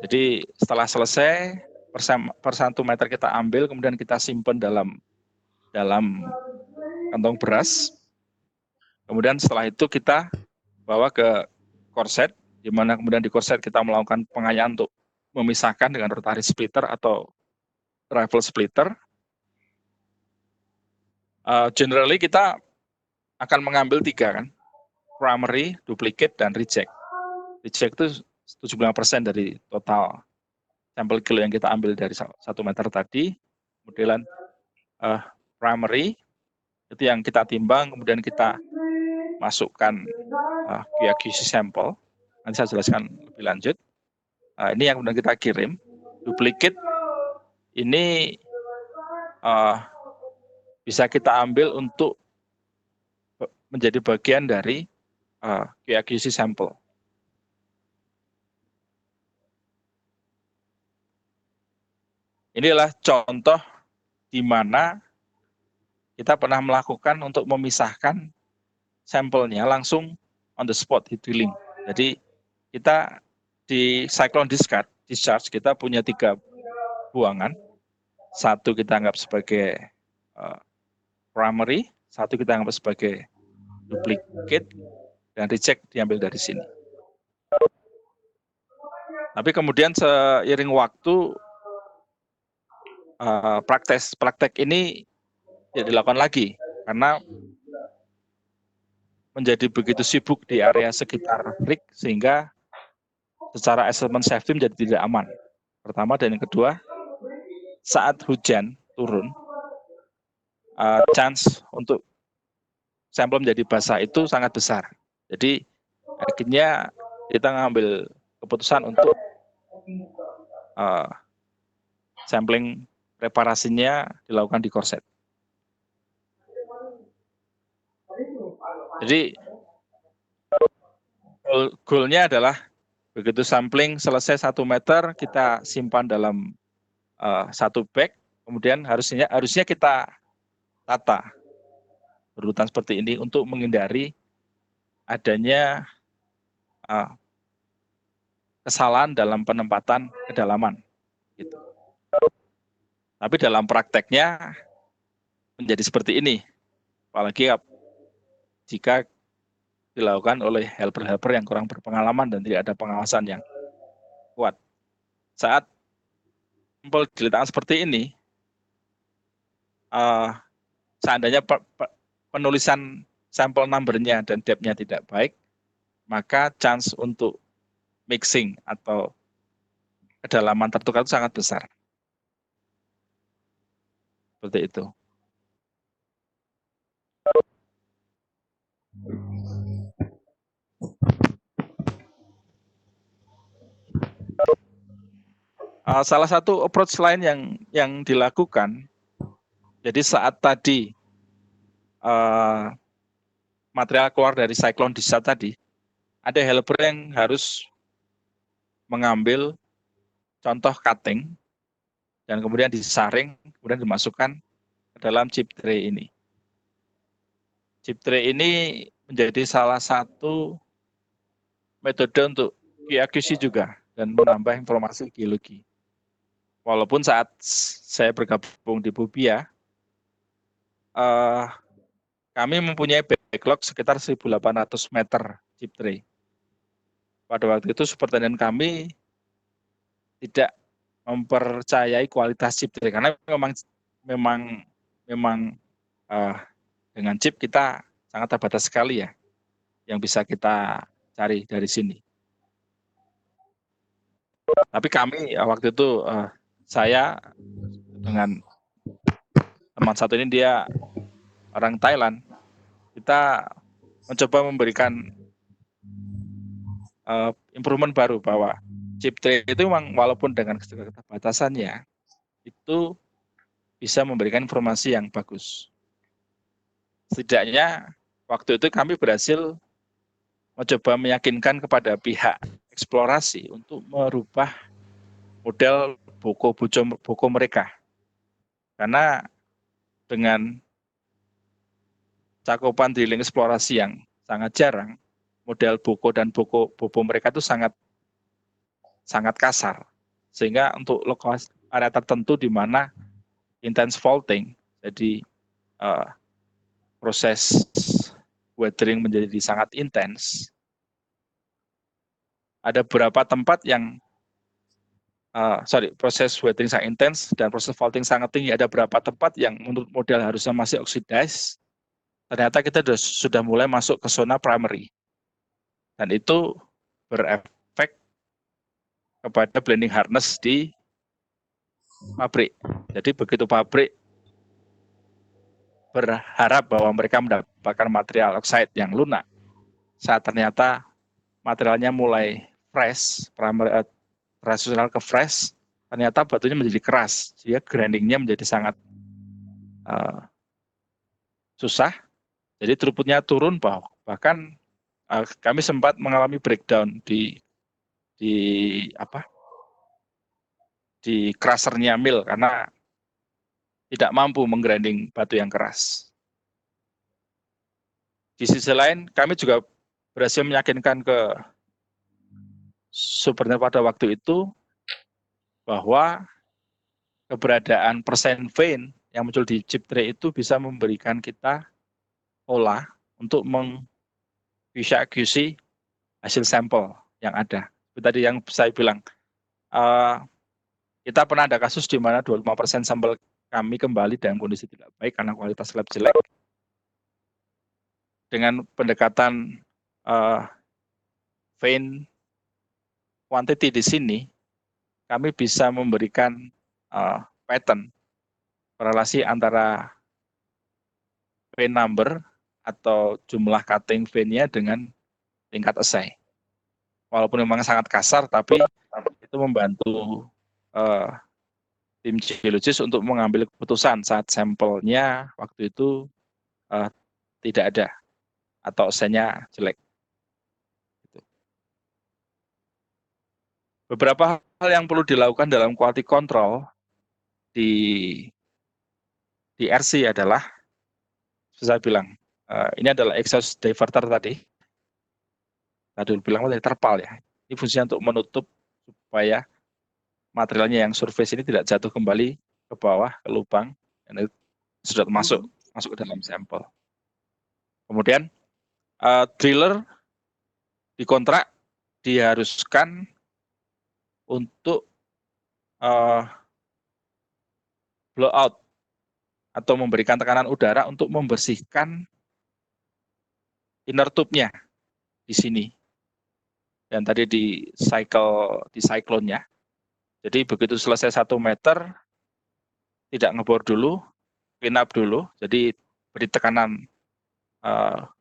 Jadi setelah selesai per 1 meter kita ambil, kemudian kita simpan dalam kantong beras. Kemudian setelah itu kita bawa ke korset, di mana kemudian di korset kita melakukan pengayaan untuk memisahkan dengan rotary splitter atau rifle splitter. Generally kita akan mengambil 3 kan, primary, duplicate, dan reject. Reject itu 75% dari total sampel kilo yang kita ambil dari 1 meter tadi. Kemudian primary itu yang kita timbang, kemudian kita masukkan QAQC sampel. Nanti saya jelaskan lebih lanjut. Ini yang kemudian kita kirim. Duplicate ini bisa kita ambil untuk menjadi bagian dari QAQC sampel. Inilah contoh di mana kita pernah melakukan untuk memisahkan sampelnya langsung on the spot heat drilling. Jadi kita di cyclone discharge kita punya 3 buangan. Satu kita anggap sebagai primary, satu kita anggap sebagai duplicate, dan reject diambil dari sini. Tapi kemudian seiring waktu praktek ini tidak dilakukan lagi karena menjadi begitu sibuk di area sekitar rig sehingga secara assessment safety menjadi tidak aman. Pertama, dan yang kedua, saat hujan turun, chance untuk sampel menjadi basah itu sangat besar. Jadi akhirnya kita ngambil keputusan untuk sampling preparasinya dilakukan di korset. Jadi goalnya adalah begitu sampling selesai 1 meter kita simpan dalam 1 bag, kemudian harusnya kita tata berurutan seperti ini untuk menghindari adanya kesalahan dalam penempatan kedalaman. Gitu. Tapi dalam prakteknya menjadi seperti ini, apalagi jika dilakukan oleh helper-helper yang kurang berpengalaman dan tidak ada pengawasan yang kuat. Saat sampel diletakkan seperti ini, seandainya penulisan sampel number-nya dan depth-nya tidak baik, maka chance untuk mixing atau kedalaman tertukar itu sangat besar. Seperti itu. Salah satu approach lain yang dilakukan, jadi saat tadi material keluar dari cyclone discharge tadi, ada helper yang harus mengambil contoh cutting dan kemudian disaring, kemudian dimasukkan ke dalam chip tray ini. Chip tray ini menjadi salah satu metode untuk QA/QC juga dan menambah informasi geologi. Walaupun saat saya bergabung di Bubia, kami mempunyai backlog sekitar 1.800 meter chip tray. Pada waktu itu superintenden kami tidak mempercayai kualitas chip tray karena memang dengan chip kita sangat terbatas sekali ya yang bisa kita cari dari sini. Tapi kami waktu itu saya dengan teman satu ini, dia orang Thailand, kita mencoba memberikan improvement baru bahwa chip tray itu memang walaupun dengan keterbatasannya itu bisa memberikan informasi yang bagus. Setidaknya waktu itu kami berhasil mencoba meyakinkan kepada pihak eksplorasi untuk merubah model boko mereka. Karena dengan cakupan drilling eksplorasi yang sangat jarang, model boko dan bobo mereka itu sangat kasar. Sehingga untuk lokasi area tertentu di mana intense faulting, jadi proses weathering menjadi sangat intens, ada beberapa tempat yang proses weathering sangat intens dan proses faulting sangat tinggi. Ada beberapa tempat yang menurut model harusnya masih oxidize, ternyata kita sudah mulai masuk ke zona primary. Dan itu berefek kepada blending hardness di pabrik. Jadi begitu pabrik berharap bahwa mereka mendapatkan material oxide yang lunak, saat ternyata materialnya mulai fresh, primary transitional ke fresh, ternyata batunya menjadi keras, sehingga grindingnya menjadi sangat susah. Jadi throughputnya turun, bahkan kami sempat mengalami breakdown di crushernya mill karena tidak mampu menggrinding batu yang keras. Di sisi lain, kami juga berhasil meyakinkan ke superintenden pada waktu itu bahwa keberadaan persen vein yang muncul di chip tray itu bisa memberikan kita olah untuk bisa QC hasil sampel yang ada. Seperti tadi yang saya bilang, kita pernah ada kasus di mana 25% sampel kami kembali dalam kondisi tidak baik karena kualitas lab jelek. Dengan pendekatan vein quantity di sini, kami bisa memberikan pattern korelasi antara vein number atau jumlah cutting vein-nya dengan tingkat assay. Walaupun memang sangat kasar, tapi itu membantu tim geologis untuk mengambil keputusan saat sampelnya waktu itu tidak ada atau assay-nya jelek. Beberapa hal yang perlu dilakukan dalam quality control di RC adalah, saya bilang, ini adalah exhaust diverter tadi. Tadi bilang tadi terpal ya. Ini fungsinya untuk menutup supaya materialnya yang surface ini tidak jatuh kembali ke bawah ke lubang dan itu sudah masuk ke dalam sampel. Kemudian driller dikontrak diharuskan untuk blow out atau memberikan tekanan udara untuk membersihkan inner tube-nya di sini. Dan tadi di cyclone-nya. Jadi begitu selesai 1 meter, tidak ngebor dulu, clean up dulu, jadi beri tekanan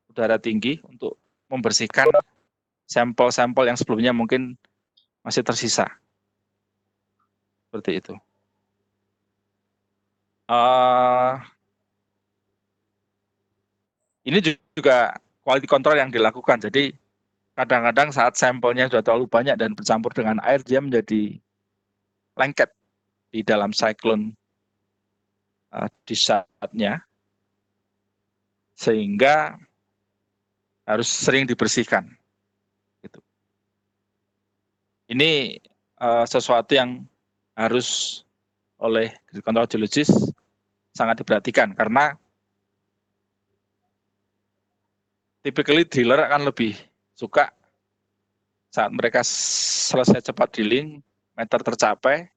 udara tinggi untuk membersihkan sampel-sampel yang sebelumnya mungkin masih tersisa. Seperti itu. Ini juga quality control yang dilakukan. Jadi kadang-kadang saat sampelnya sudah terlalu banyak dan bercampur dengan air, dia menjadi lengket di dalam cyclone discharge-nya, sehingga harus sering dibersihkan. Gitu. Ini sesuatu yang harus oleh grid control geologis sangat diperhatikan, karena typically driller akan lebih suka saat mereka selesai cepat drilling, meter tercapai,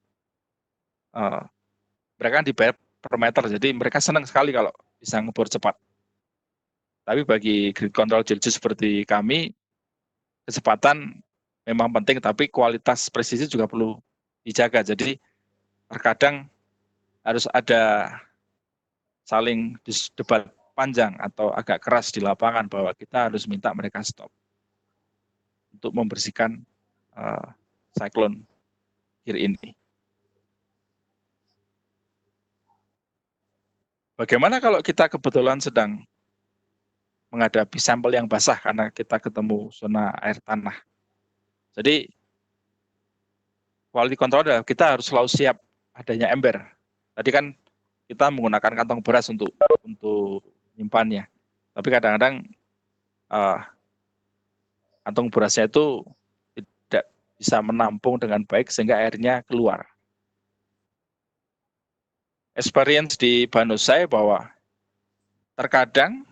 mereka kan dibayar per meter, jadi mereka senang sekali kalau bisa ngebor cepat. Tapi bagi grid control geologis seperti kami, kecepatan memang penting, tapi kualitas presisi juga perlu dijaga. Jadi terkadang harus ada saling debat panjang atau agak keras di lapangan bahwa kita harus minta mereka stop untuk membersihkan cyclone here ini. Bagaimana kalau kita kebetulan sedang menghadapi sampel yang basah karena kita ketemu zona air tanah? Jadi quality control adalah kita harus selalu siap adanya ember. Tadi kan kita menggunakan kantong beras untuk menyimpannya. Tapi kadang-kadang kantong berasnya itu tidak bisa menampung dengan baik sehingga airnya keluar. Experience di Banosai bahwa terkadang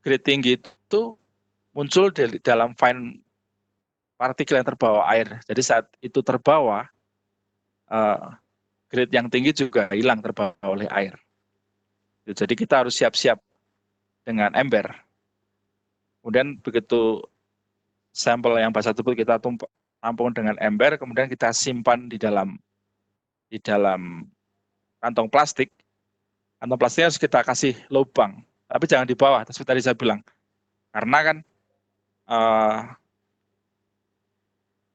grade tinggi itu muncul dalam fine partikel yang terbawa air. Jadi saat itu terbawa, grade yang tinggi juga hilang terbawa oleh air. Jadi kita harus siap-siap dengan ember. Kemudian begitu sampel yang basah tersebut kita tampung dengan ember, kemudian kita simpan di dalam kantong plastik. Kantong plastiknya harus kita kasih lubang, tapi jangan di bawah. Seperti tadi saya bilang, karena kan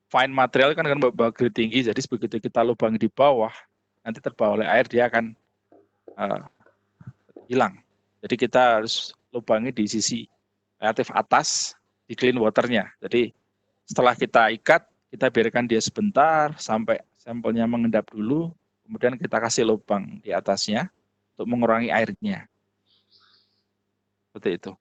fine material kan bawa grade tinggi, jadi begitu kita lubang di bawah, nanti terbawa oleh air dia akan hilang. Jadi kita harus lubangi di sisi relatif atas di clean waternya. Jadi setelah kita ikat, kita biarkan dia sebentar sampai sampelnya mengendap dulu, kemudian kita kasih lubang di atasnya untuk mengurangi airnya. Seperti itu.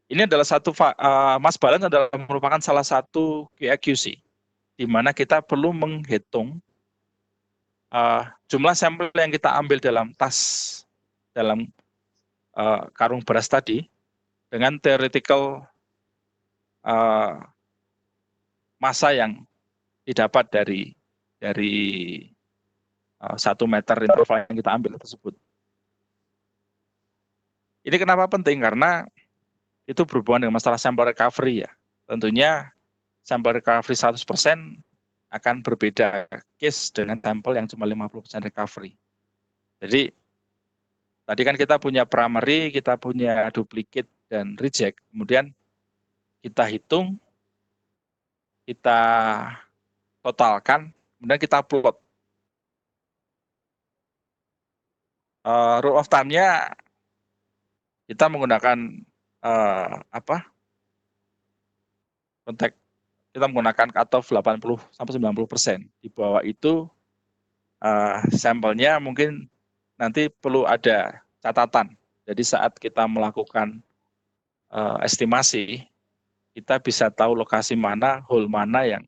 Ini adalah mass balance adalah merupakan salah satu QAQC, di mana kita perlu menghitung jumlah sampel yang kita ambil dalam karung beras tadi dengan theoretical massa yang didapat dari 1 meter interval yang kita ambil tersebut. Ini kenapa penting? Karena itu berhubungan dengan masalah sampel recovery ya. Tentunya sampel recovery 100% akan berbeda case dengan sampel yang cuma 50% recovery. Jadi tadi kan kita punya primary, kita punya duplicate dan reject. Kemudian kita hitung, kita totalkan, kemudian kita plot. Rule of thumb-nya kita menggunakan konteks, kita menggunakan cutoff 80-90%. Di bawah itu sampelnya mungkin nanti perlu ada catatan. Jadi saat kita melakukan estimasi, kita bisa tahu lokasi mana, hole mana yang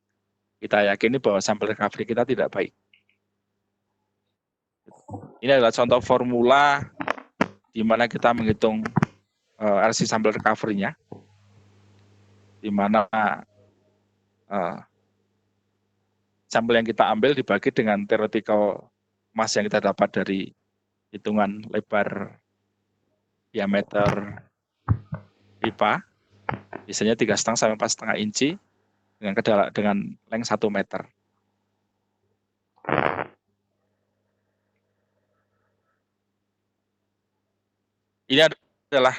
kita yakini bahwa sampel recovery kita tidak baik. Ini adalah contoh formula di mana kita menghitung RC sampel recovery-nya, di mana sampel yang kita ambil dibagi dengan theoretical mass yang kita dapat dari hitungan lebar diameter pipa, biasanya 3,5 sampai 4,5 inci dengan length 1 meter. Ini adalah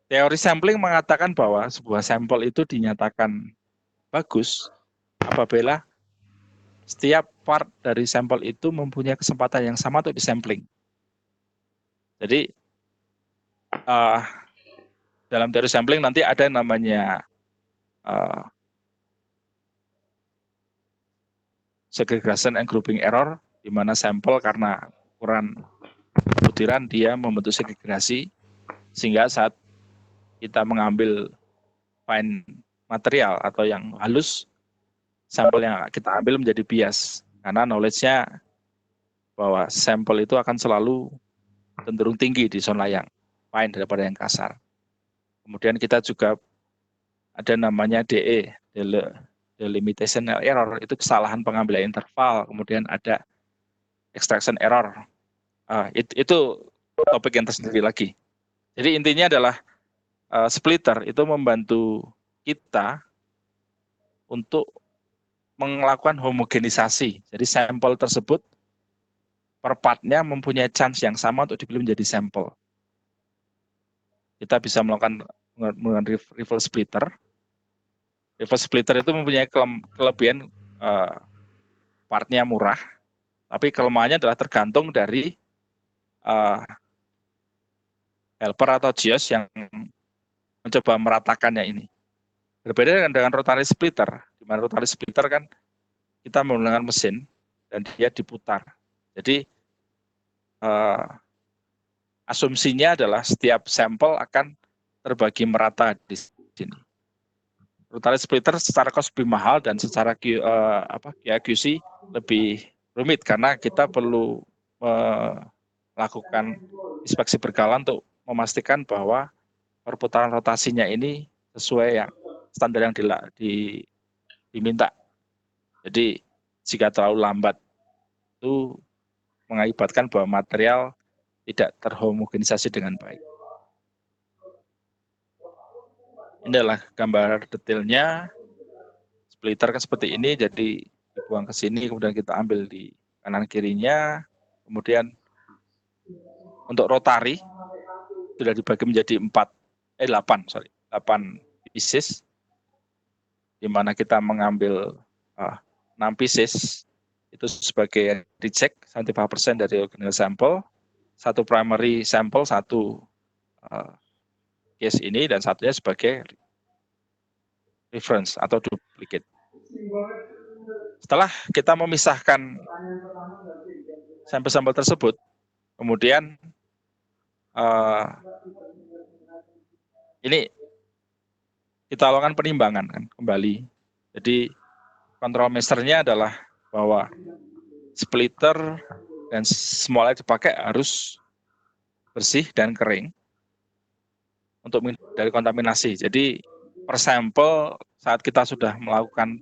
teori sampling mengatakan bahwa sebuah sampel itu dinyatakan bagus apabila setiap part dari sampel itu mempunyai kesempatan yang sama untuk disampling. Jadi dalam teori sampling nanti ada yang namanya segregation and grouping error, di mana sampel karena ukuran butiran dia membentuk segregasi, sehingga saat kita mengambil fine material atau yang halus, sampel yang kita ambil menjadi bias, karena knowledge-nya bahwa sampel itu akan selalu cenderung tinggi di zona yang fine daripada yang kasar. Kemudian kita juga ada namanya DE, delimitation error, itu kesalahan pengambilan interval. Kemudian ada extraction error, itu topik yang tersendiri lagi. Jadi intinya adalah splitter itu membantu kita untuk melakukan homogenisasi. Jadi sampel tersebut per partnya mempunyai chance yang sama untuk dipilih menjadi sampel. Kita bisa melakukan reverse splitter. Reverse splitter itu mempunyai kelebihan partnya murah, tapi kelemahannya adalah tergantung dari helper atau geos yang mencoba meratakannya ini. Berbeda dengan rotary splitter, di mana rotary splitter kan kita menggunakan mesin dan dia diputar. Jadi asumsinya adalah setiap sampel akan terbagi merata di sini. Rotary splitter secara cost lebih mahal dan secara QAQC lebih rumit karena kita perlu melakukan inspeksi berkala untuk memastikan bahwa perputaran rotasinya ini sesuai yang standar yang diminta. Jadi jika terlalu lambat itu mengakibatkan bahwa material tidak terhomogenisasi dengan baik. Ini adalah gambar detailnya. Splitter kan seperti ini, jadi dibuang ke sini, kemudian kita ambil di kanan kirinya. Kemudian untuk rotary sudah dibagi menjadi 8 pieces, di mana kita mengambil 6 pieces itu sebagai reject 75% dari original sampel, 1 primary sampel, 1 case ini, dan satunya sebagai reference atau duplicate. Setelah kita memisahkan sampel-sampel tersebut, kemudian ini kita lakukan penimbangan kan kembali. Jadi kontrol measure-nya adalah bahwa splitter dan semua alat dipakai harus bersih dan kering untuk menghindari kontaminasi. Jadi per sampel saat kita sudah melakukan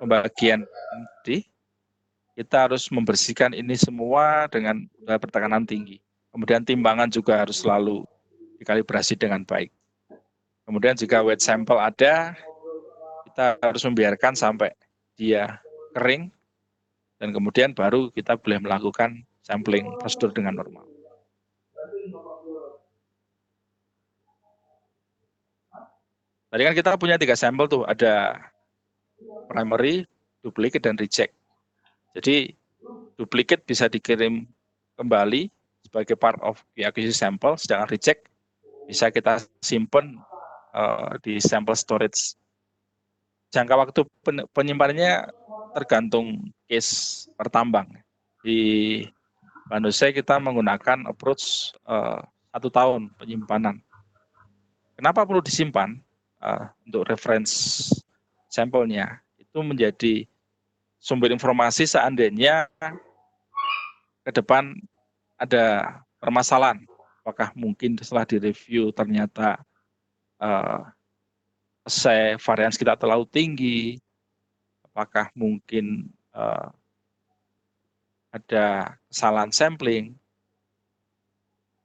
pembagian kita harus membersihkan ini semua dengan bertekanan tinggi. Kemudian timbangan juga harus selalu dikalibrasi dengan baik. Kemudian jika weight sample ada, kita harus membiarkan sampai dia kering, dan kemudian baru kita boleh melakukan sampling prosedur dengan normal. Tadi kan kita punya 3 sampel tuh, ada primary, duplicate, dan reject. Jadi duplicate bisa dikirim kembali sebagai part of QA/QC sample, sedangkan reject bisa kita simpan di sample storage. Jangka waktu penyimpanannya tergantung case pertambang. Di Bandosai kita menggunakan approach 1 tahun penyimpanan. Kenapa perlu disimpan? Untuk reference sampelnya itu menjadi sumber informasi seandainya ke depan ada permasalahan, apakah mungkin setelah direview ternyata varians kita terlalu tinggi, apakah mungkin ada kesalahan sampling.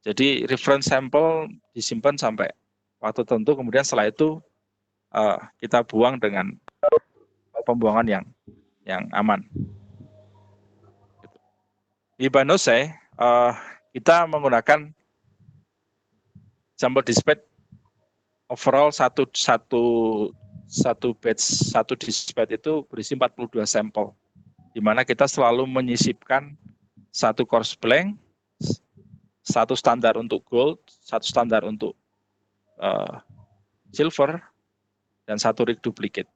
Jadi reference sample disimpan sampai waktu tertentu, kemudian setelah itu kita buang dengan pembuangan yang aman. Di Bandosai kita menggunakan sample dispatch overall satu batch, satu dispatch itu berisi 42 sampel, di mana kita selalu menyisipkan 1 coarse blank, 1 standar untuk gold, 1 standar untuk silver, dan 1 rig duplicate.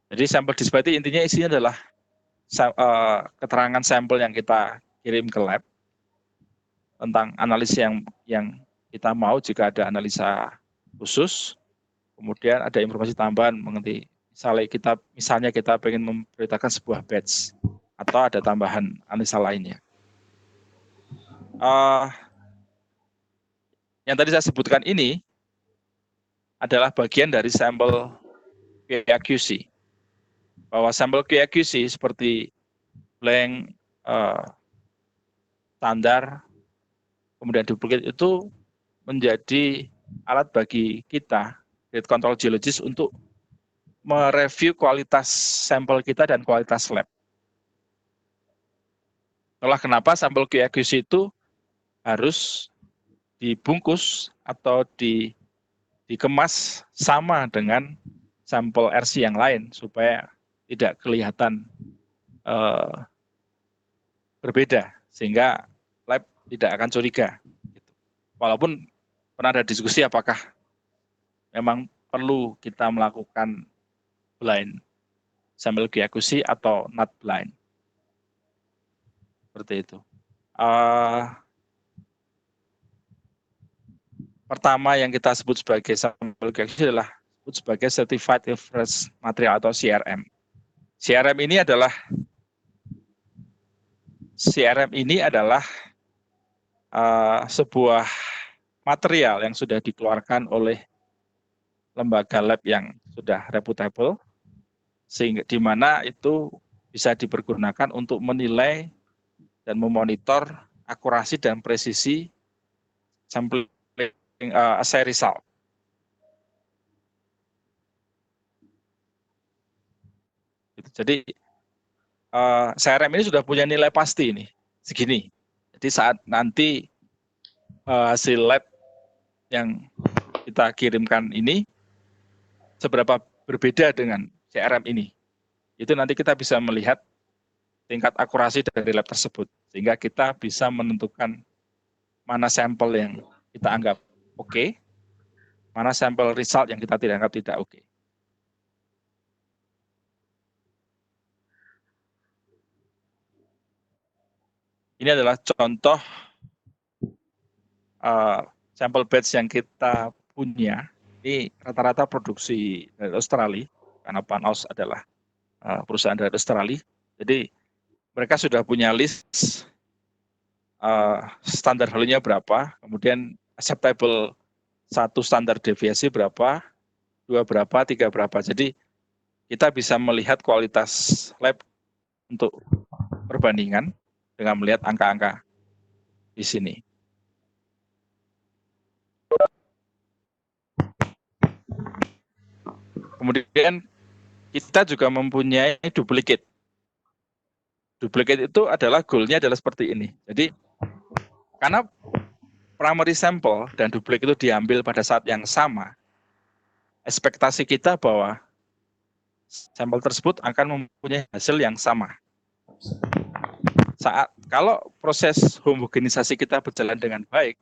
Jadi sampel dispatch intinya isinya adalah keterangan sampel yang kita kirim ke lab tentang analisis yang kita mau jika ada analisa khusus, kemudian ada informasi tambahan mengenai misalnya kita ingin memberitakan sebuah batch atau ada tambahan analisa lainnya. Yang tadi saya sebutkan ini adalah bagian dari sampel QA/QC. Bahwa sampel QA/QC seperti blank, standar, kemudian duplicate itu menjadi alat bagi kita, grade control geologist, untuk mereview kualitas sampel kita dan kualitas lab. Itulah kenapa sampel QA/QC itu harus dibungkus atau dikemas sama dengan sampel RC yang lain supaya tidak kelihatan berbeda, sehingga lab tidak akan curiga. Walaupun pernah ada diskusi apakah memang perlu kita melakukan blind sampel QA/QC atau not blind. Seperti itu. Pertama yang kita sebut sebagai sampel QA/QC adalah disebut sebagai Certified Reference Material atau CRM. CRM ini adalah sebuah material yang sudah dikeluarkan oleh lembaga lab yang sudah reputable, sehingga di mana itu bisa dipergunakan untuk menilai dan memonitor akurasi dan presisi sampling assay result. Jadi CRM ini sudah punya nilai pasti ini segini. Jadi saat nanti hasil lab yang kita kirimkan ini seberapa berbeda dengan CRM ini, itu nanti kita bisa melihat tingkat akurasi dari lab tersebut, sehingga kita bisa menentukan mana sampel yang kita anggap oke, mana sampel result yang kita tidak anggap tidak oke. Ini adalah contoh sampel batch yang kita punya, ini rata-rata produksi dari Australia, karena Panos adalah perusahaan dari Australia. Jadi mereka sudah punya list standar value-nya berapa, kemudian acceptable satu standar deviasi berapa, 2 berapa, 3 berapa. Jadi kita bisa melihat kualitas lab untuk perbandingan dengan melihat angka-angka di sini. Kemudian kita juga mempunyai duplicate. Duplicate itu adalah goal-nya adalah seperti ini. Jadi karena primary sample dan duplicate itu diambil pada saat yang sama, ekspektasi kita bahwa sampel tersebut akan mempunyai hasil yang sama. Kalau proses homogenisasi kita berjalan dengan baik,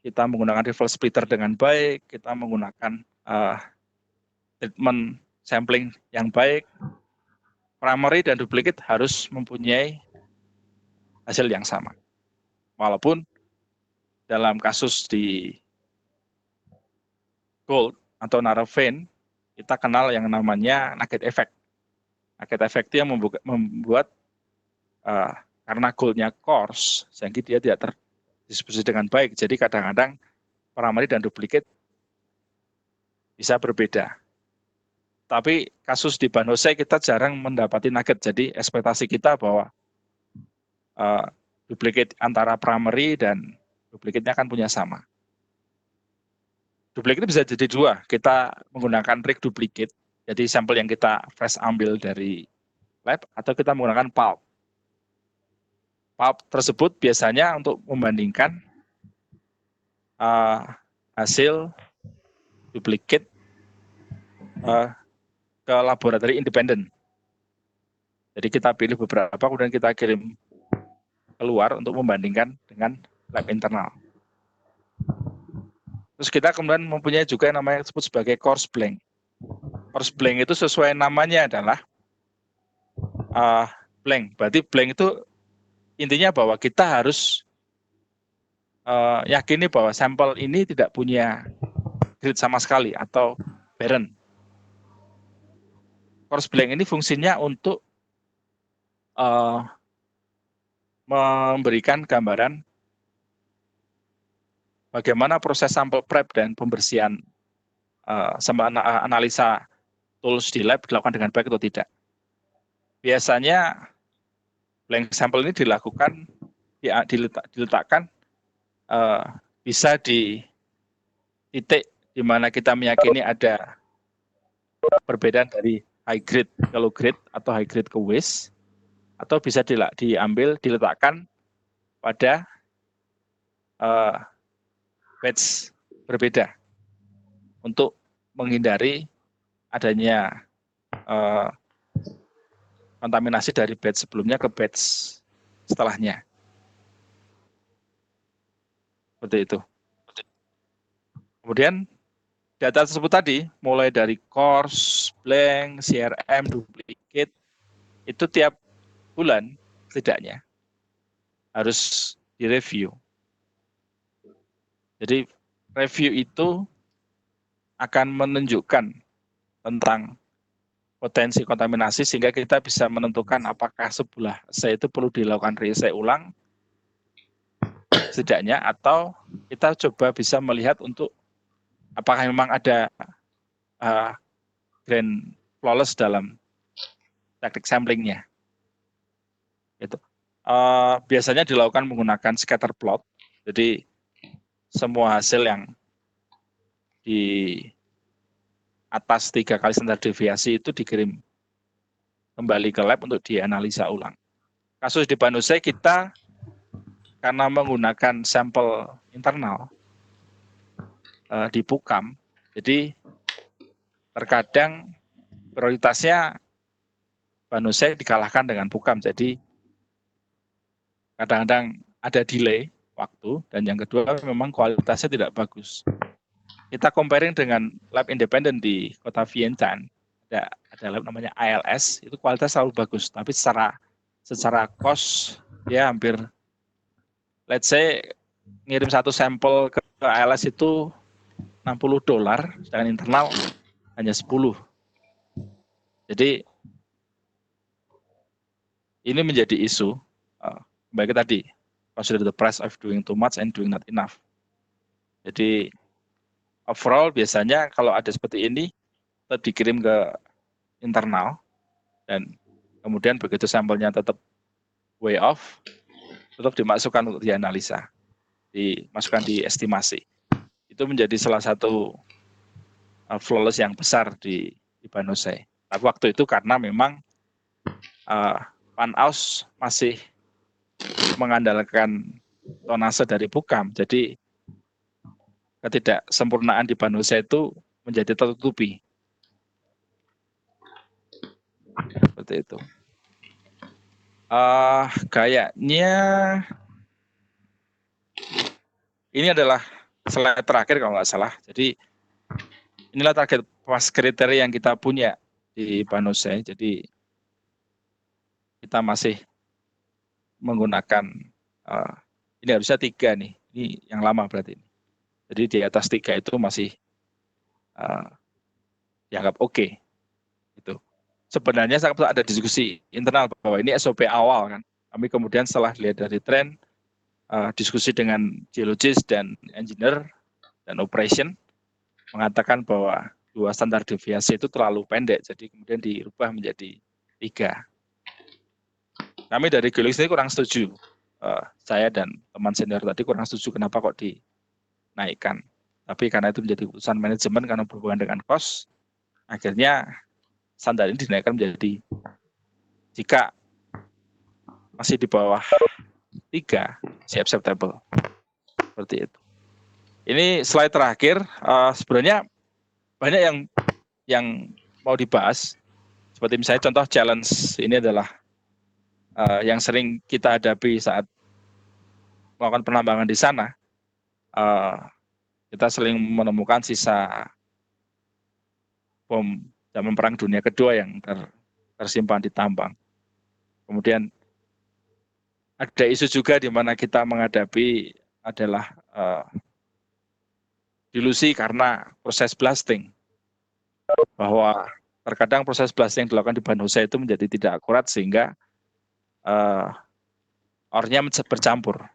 kita menggunakan reverse splitter dengan baik, kita menggunakan treatment sampling yang baik, primary dan duplicate harus mempunyai hasil yang sama. Walaupun dalam kasus di gold atau narrow vein, kita kenal yang namanya nugget effect. Nugget effect itu yang membuat karena goldnya coarse, sehingga dia tidak terdistribusi dengan baik. Jadi kadang-kadang primary dan duplicate bisa berbeda. Tapi kasus di Banose kita jarang mendapati nugget. Jadi ekspektasi kita bahwa duplicate antara primary dan duplicate-nya akan punya sama. Duplicate bisa jadi dua. Kita menggunakan rig duplicate, jadi sampel yang kita fresh ambil dari lab, atau kita menggunakan pulp. Pulp tersebut biasanya untuk membandingkan hasil duplicate ke laboratori independen. Jadi kita pilih beberapa, kemudian kita kirim keluar untuk membandingkan dengan lab internal. Terus kita kemudian mempunyai juga yang namanya disebut sebagai coarse blank. Coarse blank itu sesuai namanya adalah blank. Berarti blank itu intinya bahwa kita harus yakini bahwa sampel ini tidak punya grid sama sekali atau barren. Coarse blank ini fungsinya untuk memberikan gambaran bagaimana proses sampel prep dan pembersihan sama analisa tools di lab dilakukan dengan baik atau tidak. Biasanya blank sampel ini dilakukan, diletakkan bisa di titik di mana kita meyakini ada perbedaan dari high grade ke low grade atau high grade ke waste, atau bisa diletakkan pada batch berbeda untuk menghindari adanya kontaminasi dari batch sebelumnya ke batch setelahnya. Seperti itu. Kemudian data tersebut tadi, mulai dari coarse, blank, CRM, duplicate, itu tiap bulan setidaknya harus direview. Jadi review itu akan menunjukkan tentang potensi kontaminasi sehingga kita bisa menentukan apakah sebuah essay itu perlu dilakukan re-essay ulang setidaknya, atau kita coba bisa melihat untuk apakah memang ada grain flawless dalam teknik samplingnya. Itu biasanya dilakukan menggunakan scatter plot. Jadi semua hasil yang di atas 3 kali standar deviasi itu dikirim kembali ke lab untuk dianalisa ulang. Kasus di Banose kita karena menggunakan sampel internal di Pukam, jadi terkadang prioritasnya Banose dikalahkan dengan Pukam, jadi kadang-kadang ada delay waktu, dan yang kedua memang kualitasnya tidak bagus. Kita comparing dengan lab independen di kota Vientiane, ada lab namanya ALS, itu kualitas selalu bagus, tapi secara cost dia hampir, let's say ngirim satu sampel ke ALS itu $60, sedangkan internal hanya 10. Jadi ini menjadi isu baik tadi consider the price of doing too much and doing not enough. Jadi overall biasanya kalau ada seperti ini tetap dikirim ke internal dan kemudian begitu sampelnya tetap way off, tetap dimasukkan untuk dianalisa, dimasukkan di estimasi. Itu menjadi salah satu flawless yang besar di Banose. Tapi waktu itu karena memang Panaus masih mengandalkan tonase dari Pukam, jadi ketidaksempurnaan di Banose itu menjadi tertutupi. Seperti itu. Kayaknya ini adalah slide terakhir kalau nggak salah. Jadi inilah target pas kriteria yang kita punya di Banose. Jadi kita masih menggunakan ini harusnya 3 nih. Ini yang lama berarti. Jadi di atas 3 itu masih dianggap oke. Itu. Sebenarnya sangat ada diskusi internal bahwa ini SOP awal kan. Kami kemudian setelah lihat dari tren, diskusi dengan geologis dan engineer dan operation mengatakan bahwa 2 standar deviasi itu terlalu pendek, jadi kemudian dirubah menjadi 3. Kami dari geologis ini kurang setuju. Saya dan teman senior tadi kurang setuju kenapa kok dinaikkan. Tapi karena itu menjadi keputusan manajemen karena berhubungan dengan cost, akhirnya standar ini dinaikkan menjadi jika masih di bawah 3, acceptable. Seperti itu. Ini slide terakhir. Sebenarnya banyak yang mau dibahas. Seperti misalnya contoh challenge ini adalah yang sering kita hadapi saat melakukan penambangan di sana. Kita sering menemukan sisa bom zaman Perang Dunia Kedua yang tersimpan di tambang. Kemudian ada isu juga di mana kita menghadapi adalah dilusi karena proses blasting. Bahwa terkadang proses blasting yang dilakukan di Banose itu menjadi tidak akurat sehingga ornya bercampur.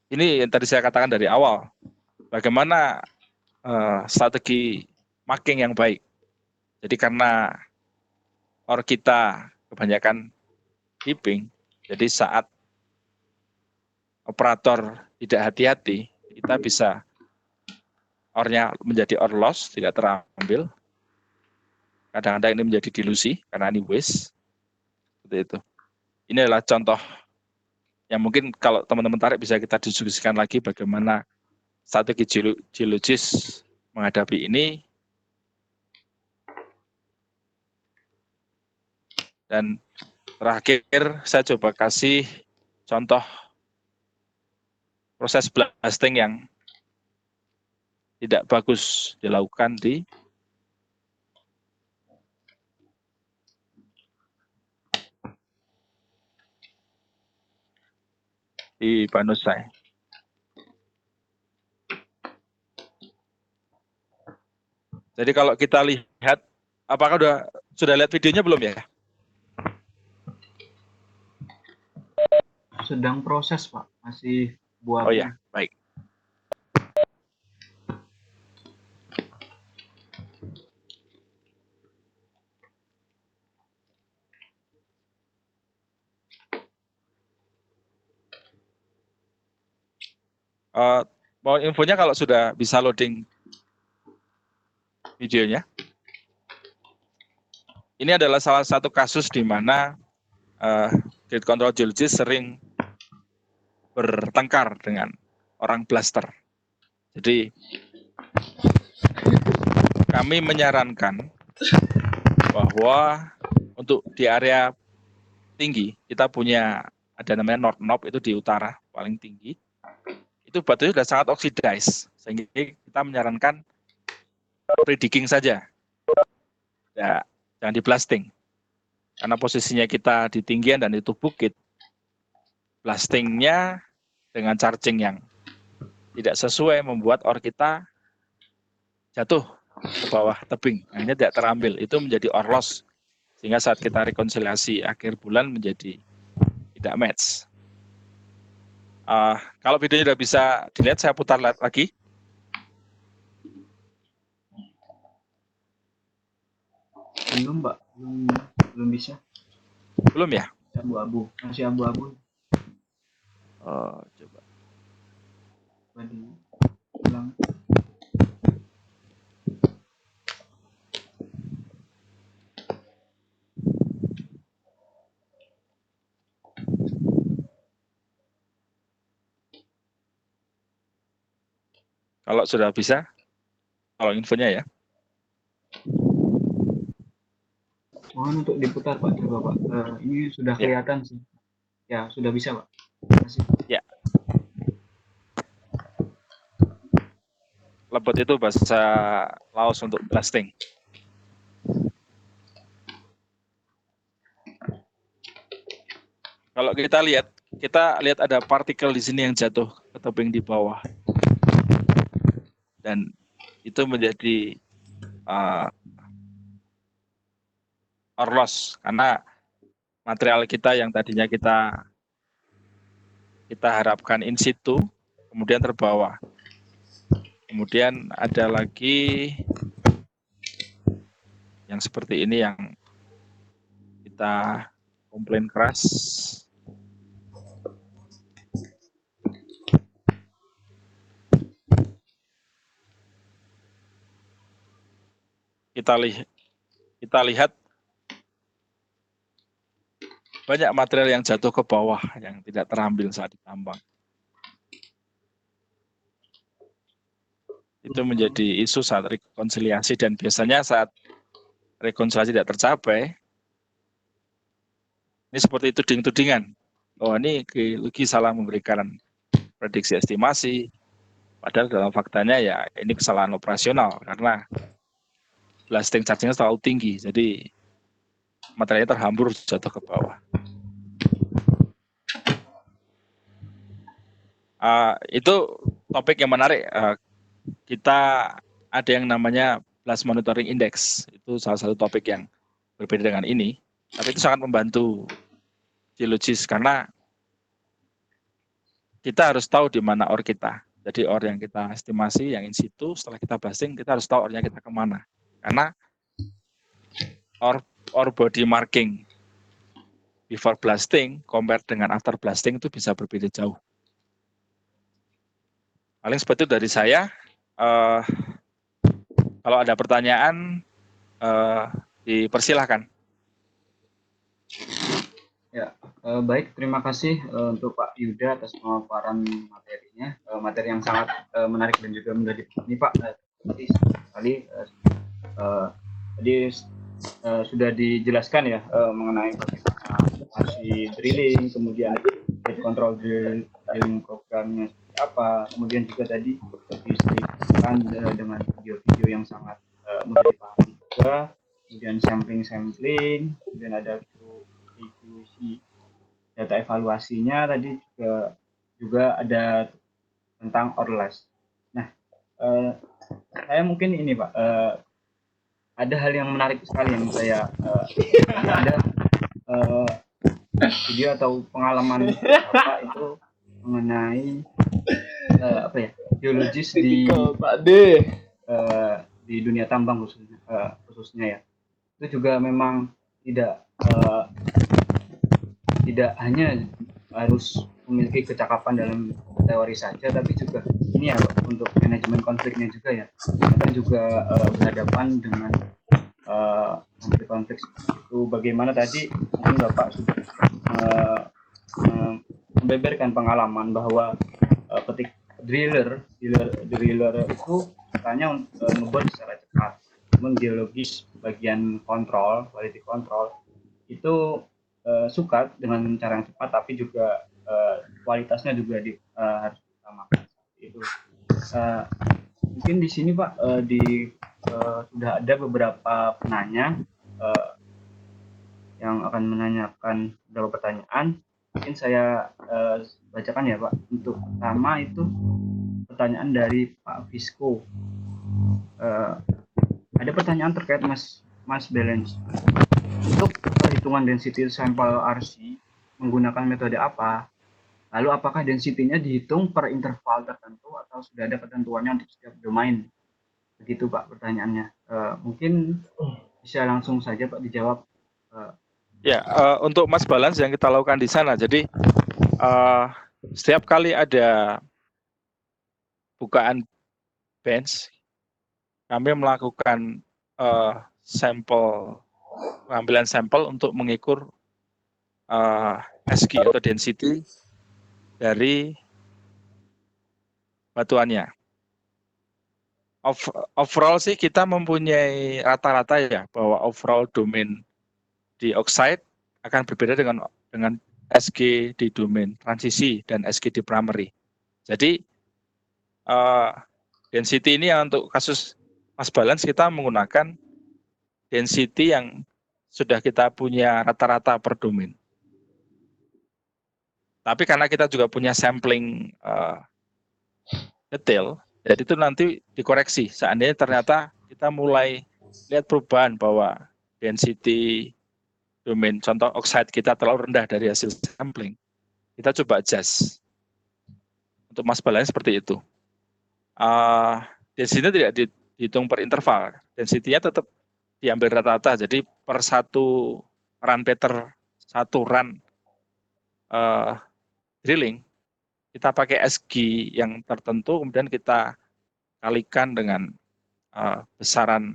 Ini yang tadi saya katakan dari awal. Bagaimana strategi marking yang baik. Jadi karena or kita kebanyakan dipping, jadi saat operator tidak hati-hati, kita bisa ornya menjadi or loss, tidak terambil. Kadang-kadang ini menjadi dilusi karena ini waste. Seperti itu. Ini adalah contoh yang mungkin kalau teman-teman tarik bisa kita diskusikan lagi bagaimana strategi geologis menghadapi ini. Dan terakhir saya coba kasih contoh proses blasting yang tidak bagus dilakukan di Banose. Jadi kalau kita lihat, apakah sudah lihat videonya belum ya? Sedang proses, Pak. Masih buat. Oh ya, baik. Mau infonya kalau sudah bisa loading videonya. Ini adalah salah satu kasus di mana grid control geologist sering bertengkar dengan orang blaster. Jadi kami menyarankan bahwa untuk di area tinggi kita punya ada namanya North Knob itu di utara paling tinggi. Itu batunya sudah sangat oxidize sehingga kita menyarankan pre-digging saja. Ya, jangan di blasting. Karena posisinya kita di tinggian dan itu bukit. Blastingnya dengan charging yang tidak sesuai membuat ore kita jatuh ke bawah tebing, akhirnya tidak terambil, itu menjadi ore loss, sehingga saat kita rekonsiliasi akhir bulan menjadi tidak match. Kalau videonya sudah bisa dilihat, saya putar lagi. Belum, Pak. Belum bisa. Belum ya? Abu-abu. Masih abu-abu. Coba. Ulang. Kalau sudah bisa, kalau infonya ya. Mohon untuk diputar, Pak. Coba, Pak. Ini sudah Ya. kelihatan sih. Ya, sudah bisa, Pak. Terima kasih. Ya. Lebet itu bahasa Laos untuk blasting. Kalau kita lihat ada partikel di sini yang jatuh ke tebing di bawah. Dan itu menjadi ore loss, karena material kita yang tadinya kita harapkan in situ, kemudian terbawa. Kemudian ada lagi yang seperti ini yang kita komplain keras. Kita lihat banyak material yang jatuh ke bawah yang tidak terambil saat ditambang. Itu menjadi isu saat rekonsiliasi, dan biasanya saat rekonsiliasi tidak tercapai, ini seperti tuding-tudingan. Oh, ini geologi salah memberikan prediksi estimasi, padahal dalam faktanya ya ini kesalahan operasional karena blasting charge-nya terlalu tinggi, jadi materialnya terhambur jatuh ke bawah. Itu topik yang menarik. Kita ada yang namanya Blast Monitoring Index, itu salah satu topik yang berbeda dengan ini, tapi itu sangat membantu geologis karena kita harus tahu di mana ore kita. Jadi ore yang kita estimasi, yang in situ, setelah kita blasting, kita harus tahu ore-nya kita kemana. Karena ore body marking before blasting, compare dengan after blasting itu bisa berbeda jauh. Paling seperti itu dari saya. Kalau ada pertanyaan, dipersilahkan. Ya, baik. Terima kasih untuk Pak Yuda atas pemaparan materinya, materi yang sangat menarik dan juga menjadi ini Pak. Tadi sudah dijelaskan ya mengenai bagaimana operasi drilling, kemudian control drilling programnya seperti apa, kemudian juga tadi disertakan dengan video-video yang sangat mudah dipahami juga, kemudian sampling, kemudian ada evaluasi, data evaluasinya tadi juga ada tentang ore loss. Nah, saya mungkin ini Pak, ada hal yang menarik sekali yang saya ada video atau pengalaman Bapak itu mengenai geologis di dunia tambang khususnya ya. Itu juga memang tidak hanya harus memiliki kecakapan dalam teori saja, tapi juga ini ya untuk manajemen konfliknya juga ya. Kita juga berhadapan dengan konflik-konflik itu. Bagaimana tadi mungkin Bapak sudah membeberkan pengalaman bahwa ketika driller itu katanya ngeburn secara cepat, namun geologis bagian kontrol, quality control itu suka dengan cara yang cepat, tapi juga kualitasnya juga harus diutamakan. Itu mungkin di sini Pak sudah ada beberapa penanya yang akan menanyakan beberapa pertanyaan. Mungkin saya bacakan ya Pak. Untuk pertama itu pertanyaan dari Pak Visco. Ada pertanyaan terkait Mas Balance. Untuk perhitungan density sampel RC menggunakan metode apa? Lalu apakah density-nya dihitung per interval tertentu atau sudah ada ketentuannya untuk setiap domain? Begitu Pak pertanyaannya. Mungkin bisa langsung saja Pak dijawab. Ya, untuk Mas Balance yang kita lakukan di sana, jadi setiap kali ada bukaan bench, kami melakukan pengambilan sampel untuk mengukur SG atau density dari batuannya. Overall sih kita mempunyai rata-rata ya bahwa overall domain di oxide akan berbeda dengan SG di domain transisi dan SG di primary. Jadi density ini yang untuk kasus Mas Balance kita menggunakan density yang sudah kita punya rata-rata per domain. Tapi karena kita juga punya sampling detail, jadi itu nanti dikoreksi. Seandainya ternyata kita mulai lihat perubahan bahwa density domain contoh oxide kita terlalu rendah dari hasil sampling, kita coba adjust. Untuk Mas Balance seperti itu. Density tidak dihitung per interval, density-nya tetap diambil rata-rata. Jadi per satu run pattern, satu run drilling, kita pakai SG yang tertentu, kemudian kita kalikan dengan besaran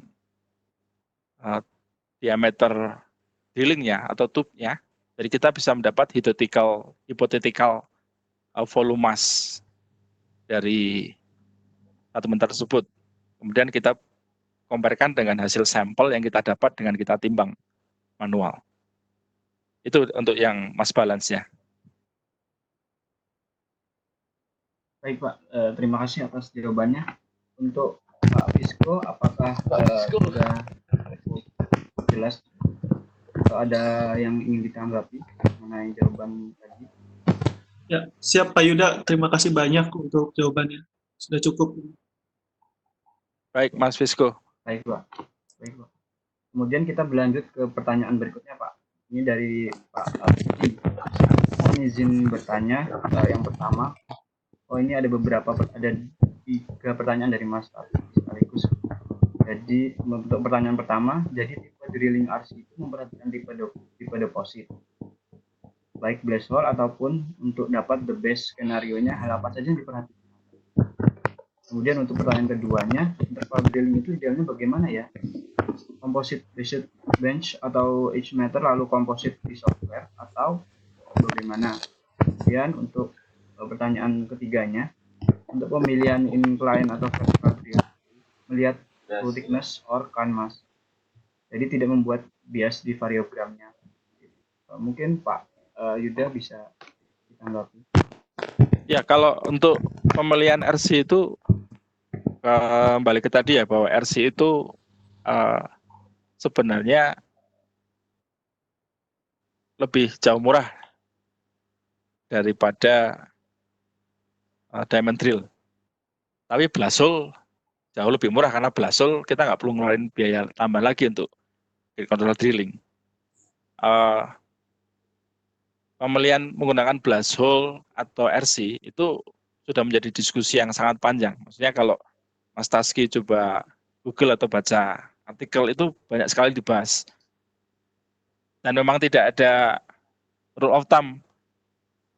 diameter drillingnya atau tube-nya. Jadi kita bisa mendapat hypothetical volume mass dari satu meter tersebut. Kemudian kita comparekan dengan hasil sampel yang kita dapat dengan kita timbang manual. Itu untuk yang Mas Balance-nya. Baik Pak, terima kasih atas jawabannya. Untuk Pak Visco, apakah sudah jelas atau ada yang ingin ditanggapi mengenai jawaban tadi? Ya, siap Pak Yuda. Terima kasih banyak untuk jawabannya. Sudah cukup. Baik, Mas Visco. Baik Pak. Kemudian kita berlanjut ke pertanyaan berikutnya Pak. Ini dari Pak Alfi. Mohon izin bertanya. Yang pertama, ini ada 3 pertanyaan dari Mas Alfi sekaligus. Jadi untuk pertanyaan pertama, jadi tipe drilling RC itu memperhatikan tipe deposit, baik blast hole ataupun untuk dapat the best skenario-nya hal apa saja yang diperhatikan. Kemudian untuk pertanyaan keduanya, interval drilling itu idealnya bagaimana ya? Composite based bench atau H meter lalu composite di software atau bagaimana? Kemudian untuk pertanyaan ketiganya, untuk pemilihan incline atau vertical drill melihat full thickness or canvas, jadi tidak membuat bias di variogramnya. Mungkin Pak Yuda bisa ditanggapi. Ya, kalau untuk pemilihan RC itu kembali ke tadi ya, bahwa RC itu sebenarnya lebih jauh murah daripada diamond drill. Tapi blast hole jauh lebih murah karena blast hole kita nggak perlu ngeluarin biaya tambah lagi untuk control drilling. Pemilihan menggunakan blast hole atau RC itu sudah menjadi diskusi yang sangat panjang. Maksudnya kalau Mas Taski coba Google atau baca artikel itu banyak sekali dibahas. Dan memang tidak ada rule of thumb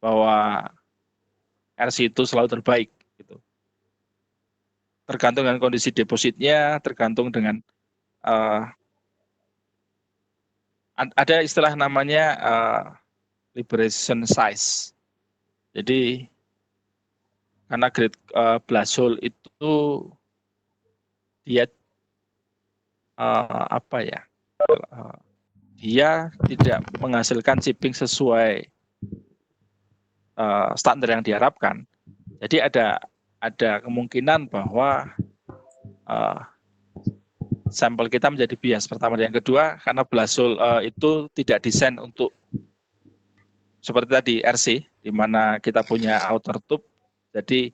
bahwa RC itu selalu terbaik. Gitu. Tergantung dengan kondisi depositnya, tergantung dengan ada istilah namanya liberation size. Jadi karena grade blast hole itu dia dia tidak menghasilkan chipping sesuai standar yang diharapkan. Jadi ada kemungkinan bahwa sampel kita menjadi bias. Pertama, yang kedua karena blast hole itu tidak desain untuk seperti tadi RC, di mana kita punya outer tube, jadi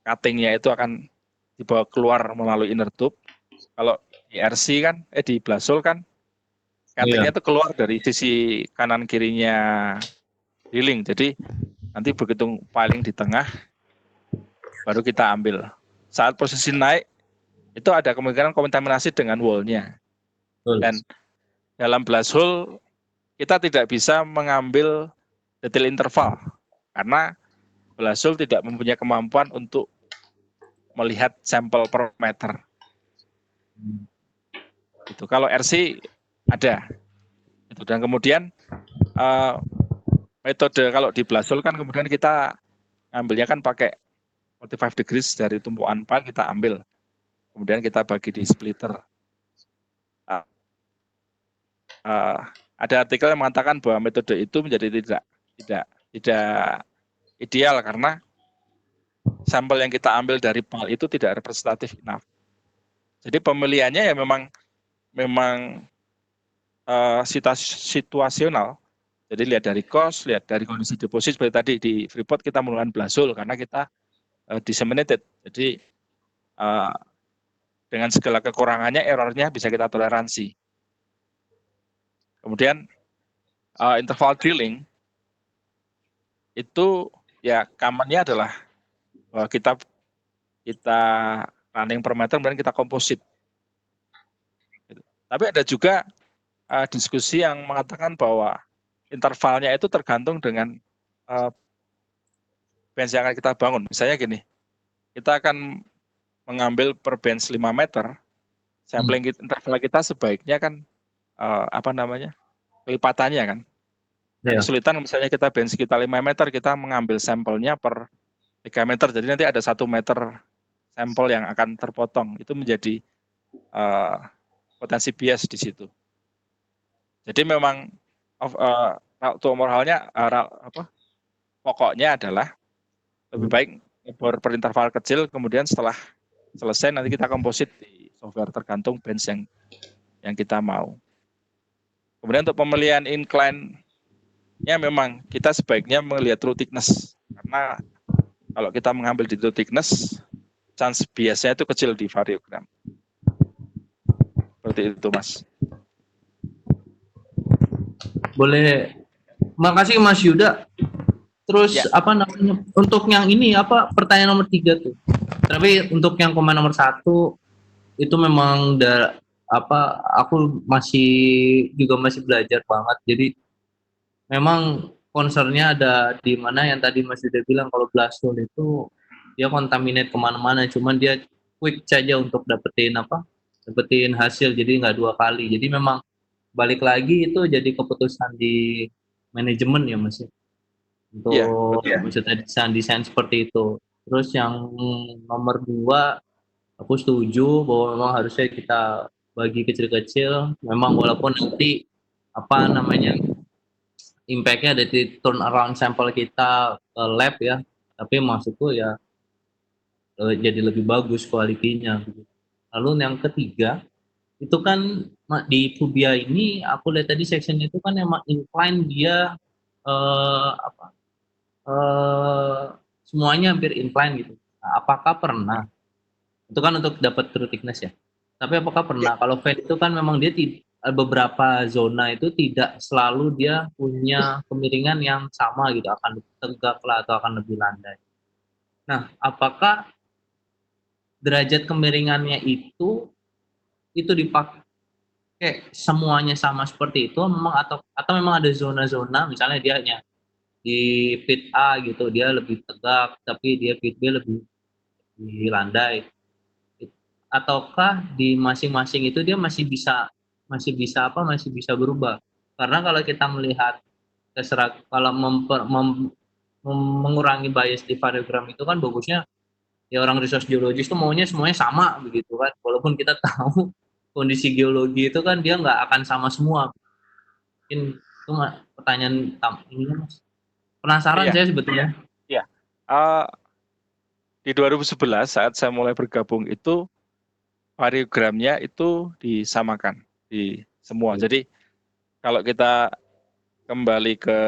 cuttingnya itu akan dibawa keluar melalui inner tube. Kalau di RC kan, di Blasol kan, cuttingnya itu keluar dari sisi kanan kirinya drilling. Jadi nanti begitu piling di tengah, baru kita ambil. Saat posisi naik, itu ada kemungkinan kontaminasi dengan wall-nya. Dan dalam Blasol, kita tidak bisa mengambil detail interval, karena Blasol tidak mempunyai kemampuan untuk melihat sampel per meter. Itu kalau RC ada. Itu. Dan kemudian metode kalau di Blasol kan kemudian kita ambilnya kan pakai 45 degrees dari tumpuan pile kita ambil. Kemudian kita bagi di splitter. Ada artikel yang mengatakan bahwa metode itu menjadi tidak ideal karena sampel yang kita ambil dari pile itu tidak representatif enough. Jadi pemilihannya ya memang situasional. Jadi lihat dari cost, lihat dari kondisi deposit seperti tadi di Freeport kita menggunakan Blasol karena kita disseminated. Jadi dengan segala kekurangannya, errornya bisa kita toleransi. Kemudian interval drilling itu ya common-nya adalah kita running per meter kemudian kita komposit. Tapi ada juga diskusi yang mengatakan bahwa intervalnya itu tergantung dengan bench yang akan kita bangun. Misalnya gini, kita akan mengambil per bench 5 meter, sampling interval kita sebaiknya kan kelipatannya kan. Dan kesulitan misalnya kita bench kita 5 meter, kita mengambil sampelnya per 3 meter, jadi nanti ada 1 meter sampel yang akan terpotong. Itu menjadi potensi bias di situ. Jadi memang moralnya pokoknya adalah lebih baik per interval kecil, kemudian setelah selesai nanti kita komposit di software tergantung bench yang kita mau. Kemudian untuk pemilihan incline-nya memang kita sebaiknya melihat true thickness, karena kalau kita mengambil di true thickness, chance biasanya itu kecil di variogram. Seperti itu, Mas. Boleh. Makasih Mas Yuda. Terus Ya. untuk yang ini pertanyaan nomor 3 tuh. Tapi untuk yang komen nomor 1 itu memang aku masih belajar banget. Jadi memang concernnya ada di mana yang tadi Mas Yuda bilang kalau Blasol itu dia contaminate kemana-mana, cuman dia quick saja untuk dapetin hasil, jadi nggak 2 kali. Jadi memang balik lagi itu jadi keputusan di manajemen ya Mas, untuk desain seperti itu. Terus yang nomor 2 aku setuju bahwa memang harusnya kita bagi kecil-kecil, memang walaupun nanti impact-nya dari turnaround sampel kita ke lab ya, tapi maksudku ya jadi lebih bagus kualitinya. Lalu yang ketiga itu kan di Fubia ini aku lihat tadi section itu kan emang incline dia semuanya hampir incline gitu. Nah, apakah pernah itu kan untuk dapat true thickness ya? Tapi apakah pernah kalau fade itu kan memang dia beberapa zona itu tidak selalu dia punya kemiringan yang sama gitu, akan tegak lah atau akan lebih landai. Nah, apakah derajat kemiringannya itu dipakai semuanya sama seperti itu memang atau memang ada zona-zona, misalnya dia hanya di pit A gitu dia lebih tegak tapi dia pit B lebih landai, ataukah di masing-masing itu dia masih bisa berubah? Karena kalau kita melihat kalau mengurangi bias di variogram itu kan bagusnya ya orang resource geologis itu maunya semuanya sama begitu kan, walaupun kita tahu kondisi geologi itu kan dia nggak akan sama semua. Mungkin itu pertanyaan ini Mas. Penasaran saya sebetulnya. Iya. Di 2011 saat saya mulai bergabung itu variogramnya itu disamakan di semua. Jadi kalau kita kembali ke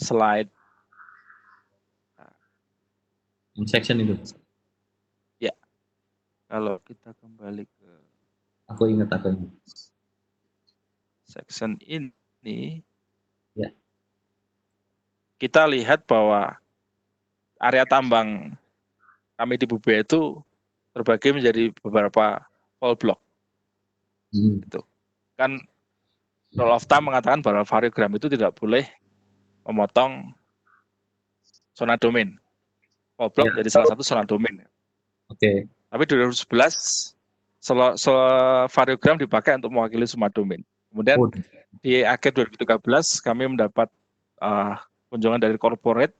slide section itu. Kalau kita kembali ke Aku ingat. section ini, Ya. kita lihat bahwa area tambang kami di Bube itu terbagi menjadi beberapa whole block. Kan rule of thumb mengatakan bahwa variogram itu tidak boleh memotong zona domain. Whole block Ya. jadi salah satu zona domain. Oke. Tapi 2011 variogram dipakai untuk mewakili semua domain. Kemudian Oh, di akhir 2013 kami mendapat kunjungan dari corporate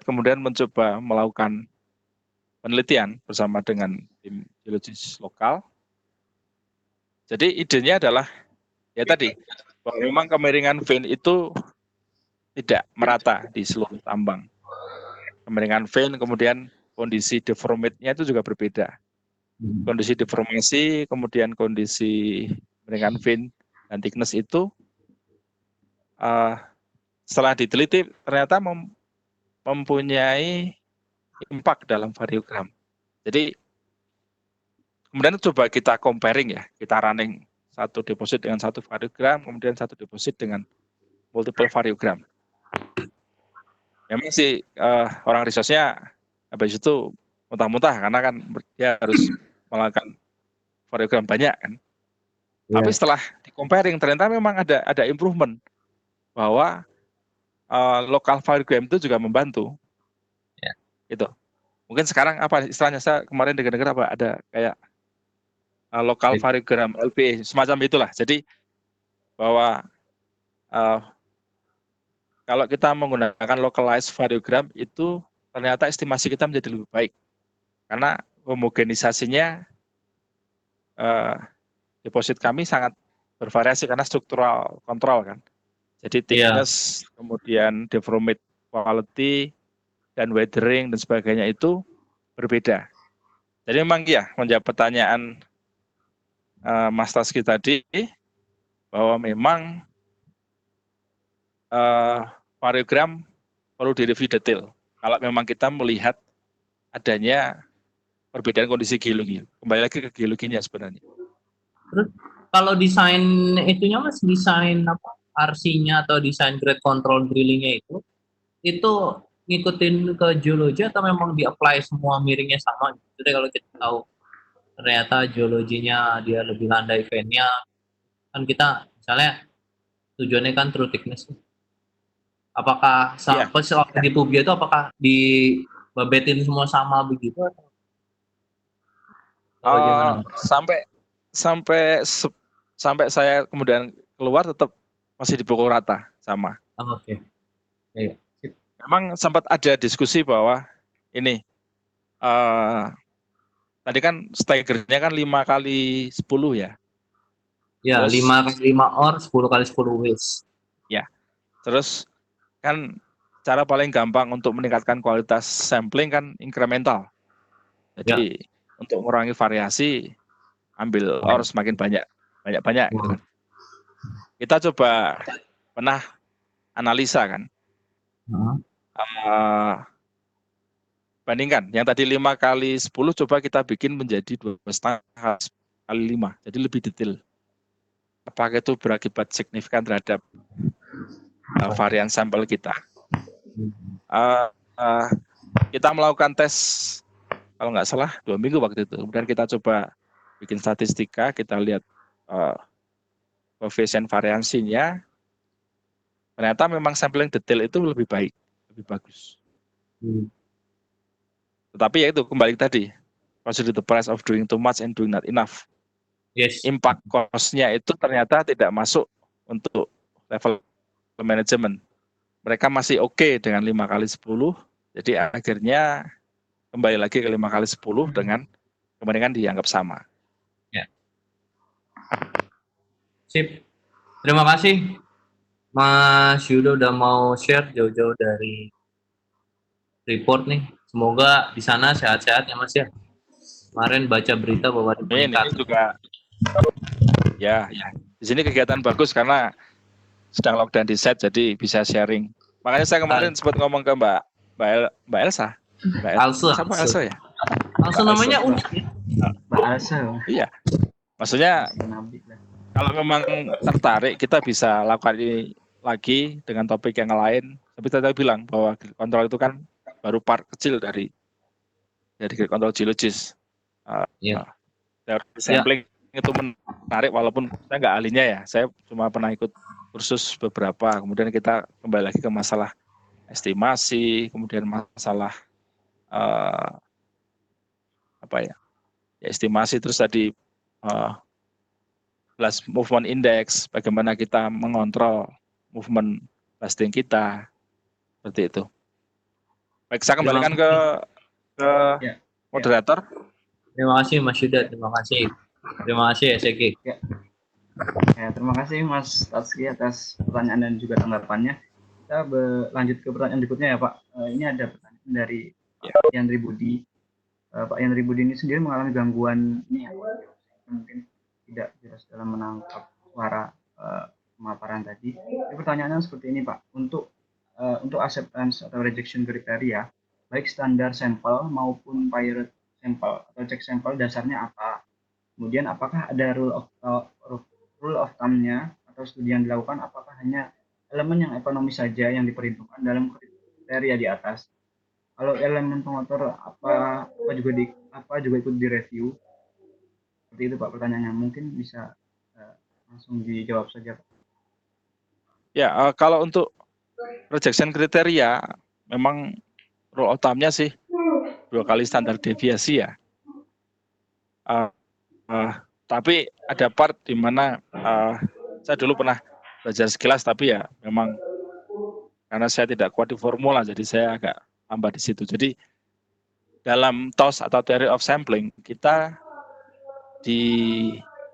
kemudian mencoba melakukan penelitian bersama dengan tim geologis lokal. Jadi idenya adalah ya tadi bahwa memang kemiringan vein itu tidak merata di seluruh tambang. Kemiringan vein kemudian kondisi deformate-nya itu juga berbeda. Kondisi deformasi, kemudian kondisi kemiringan vein dan thickness itu setelah diteliti ternyata mempunyai impact dalam variogram. Jadi kemudian coba kita comparing ya, kita running satu deposit dengan satu variogram, kemudian satu deposit dengan multiple variogram. Memang sih orang research-nya habis itu muntah-muntah karena kan dia harus melakukan variogram banyak kan. Ya. Tapi setelah di comparing ternyata memang ada improvement bahwa lokal variogram itu juga membantu. Ya. Gitu. Mungkin sekarang apa istilahnya, saya kemarin dengar apa ada kayak lokal variogram LPE semacam itulah. Jadi bahwa kalau kita menggunakan localized variogram itu ternyata estimasi kita menjadi lebih baik karena homogenisasinya deposit kami sangat bervariasi karena struktural kontrol kan. Jadi thickness, kemudian deformate quality dan weathering dan sebagainya itu berbeda. Jadi memang ya menjawab pertanyaan Mas Taski tadi bahwa memang variogram perlu direview detail kalau memang kita melihat adanya perbedaan kondisi geologi. Kembali lagi ke geologinya sebenarnya. Terus kalau desain itunya Mas, desain apa RC-nya atau desain grade control drillingnya itu ngikutin ke geologi atau memang di-apply semua miringnya sama? Jadi kalau kita tahu ternyata geologinya dia lebih landai veinnya, kan kita misalnya tujuannya kan true thickness. Apakah sampai di PUBG itu apakah dibabetin semua sama begitu atau bagaimana? Sampai saya kemudian keluar tetap masih dipukul rata sama. Oke. Ya. Memang sempat ada diskusi bahwa ini tadi kan staggernya kan 5x10 ya. Ya, 5x5 or 10x10 ways. Ya. Terus kan cara paling gampang untuk meningkatkan kualitas sampling kan incremental. Jadi untuk mengurangi variasi ambil ore semakin banyak gitu kan. Kita coba pernah analisa kan. Bandingkan yang tadi 5x10 coba kita bikin menjadi 2,5x5. Jadi lebih detail. Apakah itu berakibat signifikan terhadap varian sampel kita? Kita melakukan tes kalau nggak salah 2 minggu waktu itu. Kemudian kita coba bikin statistika, kita lihat koefisien variansinya. Ternyata memang sampling detail itu lebih baik, lebih bagus. Tetapi ya itu kembali tadi, consider the price of doing too much and doing not enough. Yes. Impact cost-nya itu ternyata tidak masuk untuk level manajemen. Mereka masih oke dengan 5x10, jadi akhirnya kembali lagi ke 5x10 dengan kemungkinan dianggap sama. Ya. Sip. Terima kasih Mas Yudo udah mau share jauh-jauh dari report nih. Semoga di sana sehat-sehat ya Mas ya. Kemarin baca berita bahwa Ini juga ya. Di sini kegiatan bagus karena sedang lockdown di set jadi bisa sharing. Makanya saya kemarin sempat ngomong ke Mbak Elsa. Mbak Alsa, siapa Alsa. Elsa ya? Alsa Mbak namanya Elsa. unik ya. Mbak Alsa, Iya, maksudnya Alsa Nabi lah. kalau memang tertarik kita bisa lakukan ini lagi dengan topik yang lain. Tapi tadi bilang bahwa grid control itu kan baru part kecil dari grid control geologis. Iya. Teori sampling itu menarik walaupun saya nggak ahlinya ya. Saya cuma pernah ikut kursus beberapa. Kemudian kita kembali lagi ke masalah estimasi, kemudian masalah apa ya? Ya, estimasi, terus tadi blast movement index, bagaimana kita mengontrol movement blasting kita, seperti itu. Baik, saya kembalikan ke Ya. moderator. Terima kasih Mas Yuda, terima kasih. Terima kasih SG. Ya, terima kasih Mas Tatski atas pertanyaan dan juga tanggapannya. Kita lanjut ke pertanyaan berikutnya ya Pak. Ini ada pertanyaan dari Pak Yandri Budi. Pak Yandri Budi ini sendiri mengalami gangguan ini ya, mungkin tidak jelas dalam menangkap suara pemaparan tadi. Jadi pertanyaannya seperti ini Pak. Untuk acceptance atau rejection kriteria, baik standar sampel maupun pirate sampel atau cek sampel dasarnya apa? Kemudian apakah ada rule of thumb-nya atau studi yang dilakukan, apakah hanya elemen yang ekonomis saja yang diperhitungkan dalam kriteria di atas? Kalau elemen pengotor apa juga ikut direview? Seperti itu Pak pertanyaannya. Mungkin bisa langsung dijawab saja Pak. Ya, kalau untuk rejection kriteria memang rule of thumb-nya sih 2 kali standar deviasi ya. Tapi ada part di mana saya dulu pernah belajar sekilas, tapi ya memang karena saya tidak kuat di formula, jadi saya agak tambah di situ. Jadi dalam TOS atau Theory of Sampling, kita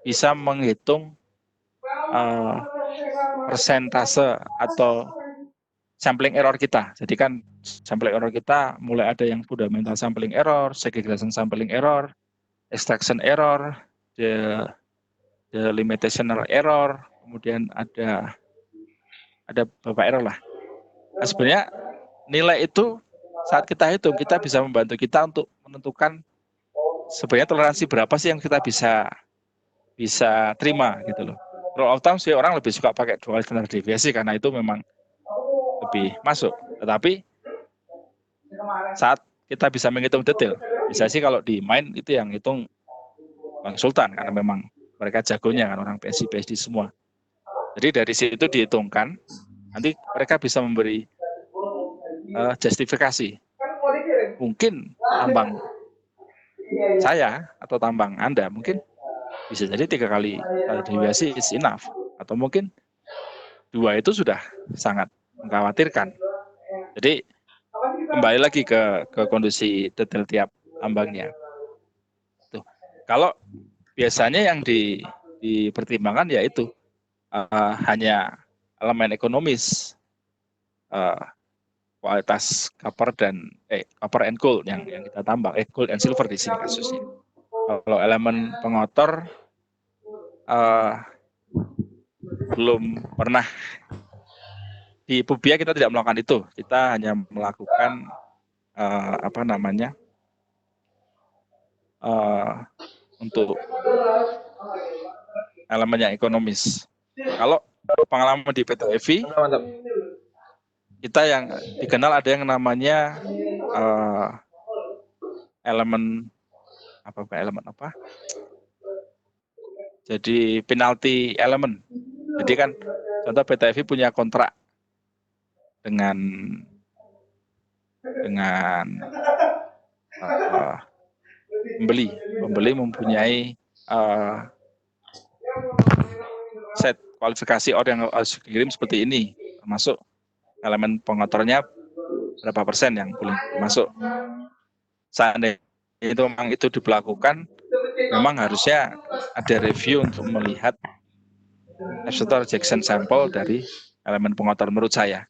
bisa menghitung persentase atau sampling error kita. Jadi kan sampling error kita mulai ada yang fundamental sampling error, segregation sampling error, extraction error, the limitational error, kemudian ada beberapa error lah. Nah, sebenarnya nilai itu saat kita hitung, kita bisa membantu kita untuk menentukan sebenarnya toleransi berapa sih yang kita bisa terima gitu loh. Rule of thumb sih orang lebih suka pakai 2 kali standar deviasi karena itu memang lebih masuk. Tetapi saat kita bisa menghitung detail, bisa sih kalau di main itu yang hitung konsultan karena memang mereka jagonya kan, orang PhD semua. Jadi dari situ dihitungkan, nanti mereka bisa memberi justifikasi. Mungkin tambang saya atau tambang Anda mungkin bisa jadi 3 kali standar deviasi is enough, atau mungkin 2 itu sudah sangat mengkhawatirkan. Jadi kembali lagi ke kondisi detail tiap tambangnya. Tuh. Kalau biasanya yang dipertimbangkan yaitu hanya elemen ekonomis, kualitas copper and gold yang kita tambang, gold and silver di sini kasusnya. Kalau elemen pengotor belum pernah di Pubia, kita tidak melakukan itu. Kita hanya melakukan untuk elemen yang ekonomis. Kalau pengalaman di PTFI, kita yang dikenal ada yang namanya elemen apa? Jadi penalti elemen. Jadi kan contoh PTFI punya kontrak dengan pembeli mempunyai set kualifikasi ore yang harus dikirim seperti ini, termasuk elemen pengotornya berapa persen yang boleh masuk. Seandainya itu diberlakukan, memang harusnya ada review untuk melihat acceptance rejection sample dari elemen pengotor menurut saya.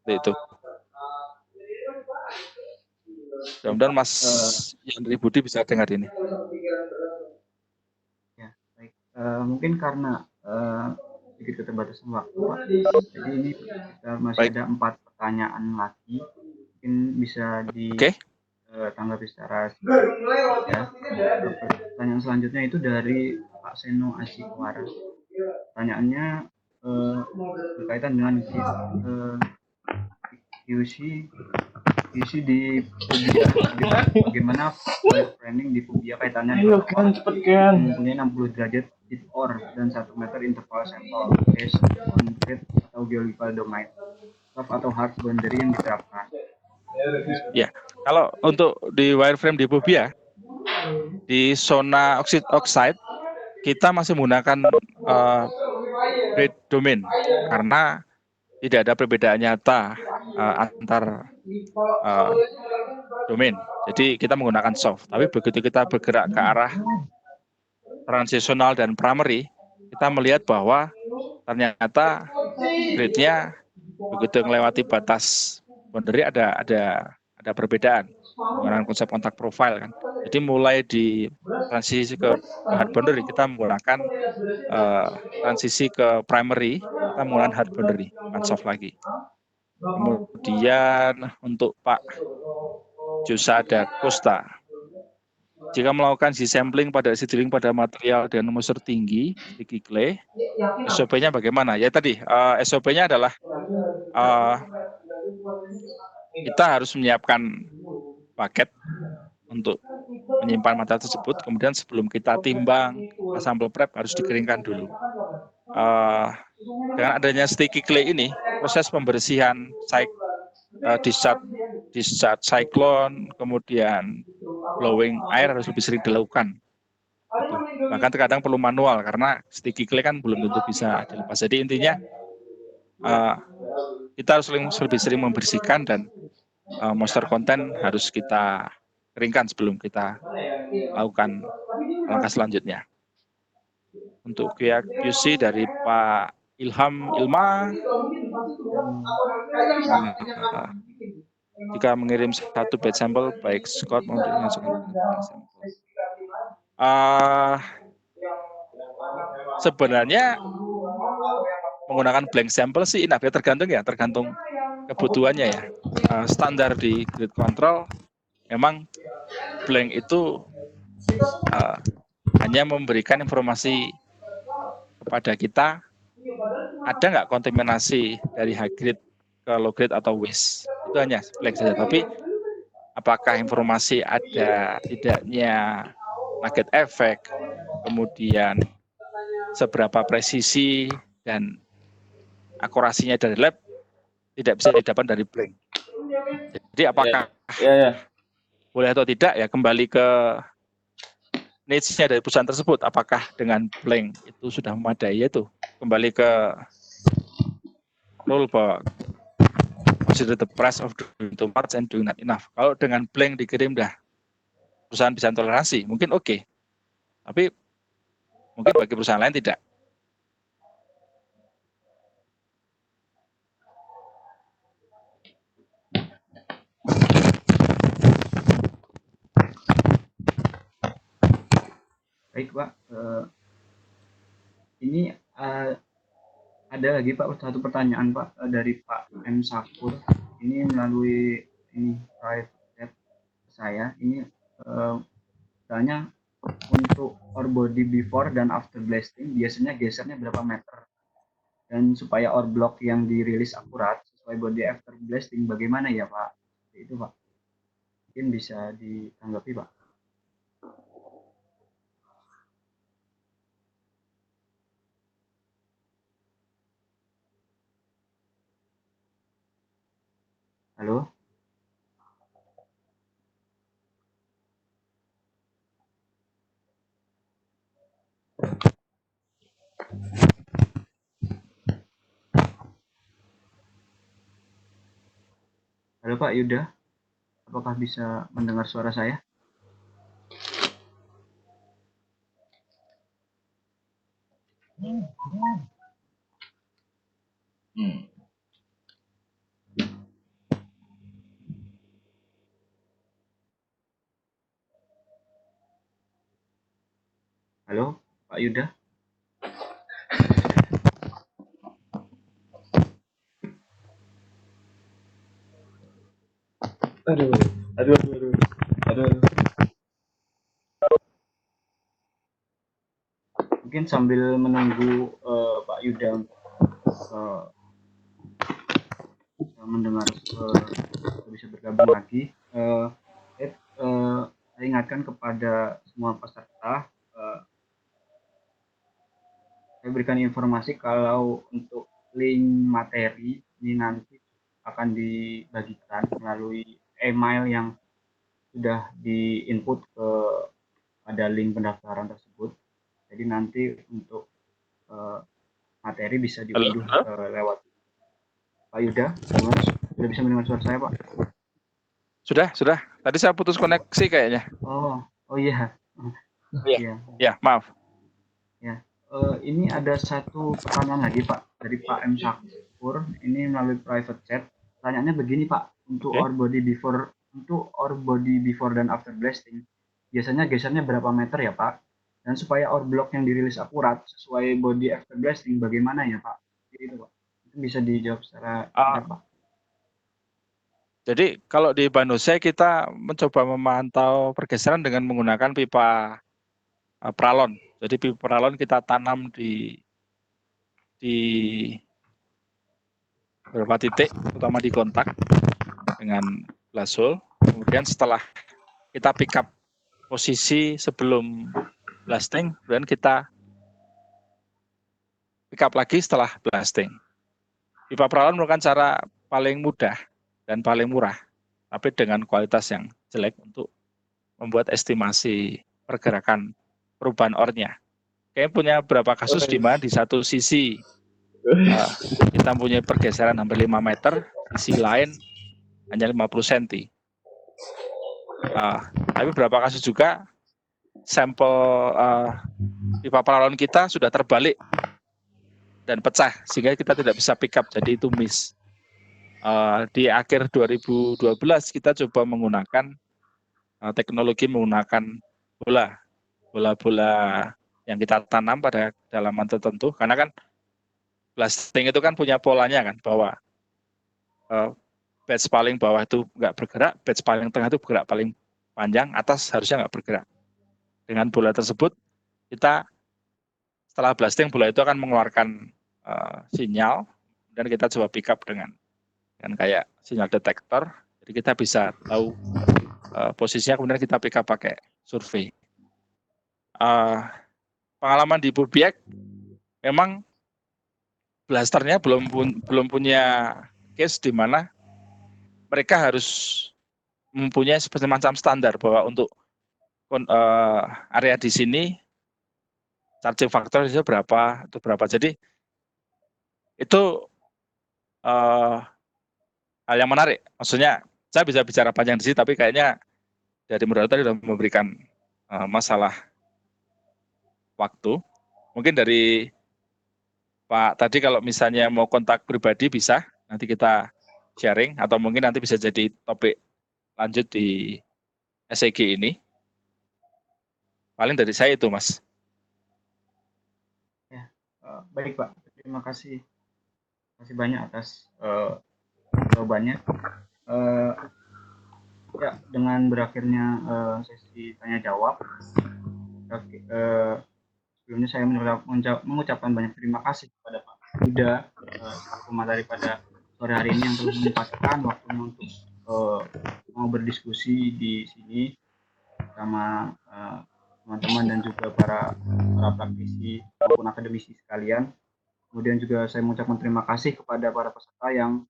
Itu. Mudah-mudahan Mas Yandri Budi bisa dengar ini. Ya, baik. Mungkin karena sedikit keterbatasan waktu, Pak. Jadi ini kita masih ada 4 pertanyaan lagi. mungkin bisa Oke. ditanggapi secara singkat ya. Pertanyaan selanjutnya itu dari Pak Seno Ajikwara. Pertanyaannya berkaitan dengan QC di Pubia. Bagaimana wireframing di Pubia kaitannya Ayo dengan Ken, cepet Ken. mempunyai 60 derajat heat ore dan 1 meter interval sampel based on grid atau geological domain, soft atau hard boundary yang diterapkan. Ya, kalau untuk di wireframe di Pubia, di zona oxide kita masih menggunakan grid domain karena tidak ada perbedaan nyata antar domain. Jadi kita menggunakan soft. Tapi begitu kita bergerak ke arah transitional dan primary, kita melihat bahwa ternyata gridnya begitu melewati batas boundary ada perbedaan menggunakan konsep kontak profile kan. Jadi mulai di transisi ke hard boundary kita menggunakan transisi ke primary kita menggunakan hard boundary, bukan soft lagi. Kemudian untuk Pak Josada Costa, jika melakukan sampling pada seedling pada material dengan moisture tinggi, sticky clay, SOP-nya bagaimana? Ya tadi, SOP-nya adalah kita harus menyiapkan paket untuk menyimpan material tersebut, kemudian sebelum kita timbang, sampel prep harus dikeringkan dulu. Dengan adanya sticky clay ini, proses pembersihan discharge cyclone, kemudian blowing air harus lebih sering dilakukan. Gitu. Bahkan terkadang perlu manual karena sticky clay kan belum tentu bisa dilepas. Jadi intinya kita harus lebih sering membersihkan dan moisture content harus kita keringkan sebelum kita lakukan langkah selanjutnya. Untuk QC dari Pak Ilham Ilma, jika mengirim satu batch sampel baik Scott maupun masukkan sampel. Sebenarnya menggunakan blank sampel sih enough ya, tergantung kebutuhannya ya. Standar di grid control memang blank itu hanya memberikan informasi kepada kita ada nggak kontaminasi dari high grade ke low grade atau waste, itu hanya blank saja. Tapi apakah informasi ada tidaknya nugget effect, kemudian seberapa presisi dan akurasinya dari lab tidak bisa didapat dari blank. Jadi apakah boleh atau tidak ya kembali ke needs-nya dari perusahaan tersebut. Apakah dengan blank itu sudah memadai, yaitu kembali ke rule bahwa consider the price of doing too much and doing not enough. Kalau dengan blank dikirim dah perusahaan bisa toleransi, mungkin oke. Tapi mungkin bagi perusahaan lain tidak. Baik Pak, ini ada lagi Pak satu pertanyaan Pak dari Pak M Sakur. Ini melalui private chat saya. Ini tanya untuk ore body before dan after blasting biasanya gesernya berapa meter, dan supaya ore block yang dirilis akurat sesuai body after blasting bagaimana ya Pak? Itu Pak, mungkin bisa ditanggapi Pak. Halo? Halo Pak Yuda, apakah bisa mendengar suara saya? Halo Pak Yuda? Aduh, aduh, aduh, aduh. Mungkin sambil menunggu Pak Yuda uh, mendengar bisa bergabung lagi. Saya ingatkan kepada semua peserta, saya berikan informasi kalau untuk link materi ini nanti akan dibagikan melalui email yang sudah di-input pada link pendaftaran tersebut. Jadi nanti untuk materi bisa diunduh lewat Pak Yuda. Sudah bisa mendengar suara saya, Pak? Sudah. Tadi saya putus koneksi kayaknya. Oh iya. Iya. Ya, maaf. Ya. Ini ada satu pertanyaan lagi, Pak, dari Pak M. Sakur. Ini melalui private chat. Pertanyaannya begini, Pak. Untuk Oke. our body before dan after blasting, biasanya gesernya berapa meter ya, Pak? Dan supaya our block yang dirilis akurat sesuai body after blasting, bagaimana ya, Pak? Itu, Pak. Itu bisa dijawab secara singkat, Pak. Jadi kalau di Banose kita mencoba memantau pergeseran dengan menggunakan pipa pralon. Jadi pipa pralon kita tanam di beberapa titik, terutama di kontak dengan blast-hole. Kemudian setelah kita pick up posisi sebelum blasting, kemudian kita pick up lagi setelah blasting. Pipa pralon merupakan cara paling mudah dan paling murah, tapi dengan kualitas yang jelek untuk membuat estimasi pergerakan perubahan ore-nya. Kayaknya punya beberapa kasus di mana di satu sisi kita punya pergeseran hampir 5 meter, sisi lain hanya 50 cm. Tapi beberapa kasus juga sampel pipa pralon kita sudah terbalik dan pecah, sehingga kita tidak bisa pick up, jadi itu miss. Di akhir 2012 kita coba menggunakan teknologi menggunakan bola-bola yang kita tanam pada kedalaman tertentu, karena kan blasting itu kan punya polanya kan, bahwa batch paling bawah itu nggak bergerak, batch paling tengah itu bergerak paling panjang, atas harusnya nggak bergerak. Dengan bola tersebut, kita setelah blasting, bola itu akan mengeluarkan sinyal, dan kita coba pick up dengan kayak sinyal detektor, jadi kita bisa tahu posisinya, kemudian kita pick up pakai survei. Pengalaman di Burbiak, memang blasternya belum punya case di mana mereka harus mempunyai semacam standar bahwa untuk area di sini charging factor itu berapa. Jadi itu hal yang menarik. Maksudnya saya bisa bicara panjang di sini, tapi kayaknya dari moderator sudah memberikan masalah waktu. Mungkin dari Pak tadi kalau misalnya mau kontak pribadi bisa, nanti kita sharing, atau mungkin nanti bisa jadi topik lanjut di SEG ini. Paling dari saya itu, Mas. Ya, baik Pak. Terima kasih banyak atas jawabannya. Ya, dengan berakhirnya sesi tanya jawab, sebelumnya saya mengucapkan banyak terima kasih kepada Pak Yuda selaku materi pada sore hari ini yang telah menyempatkan waktunya untuk mau berdiskusi di sini bersama teman-teman dan juga para praktisi maupun akademisi sekalian. Kemudian juga saya mengucapkan terima kasih kepada para peserta yang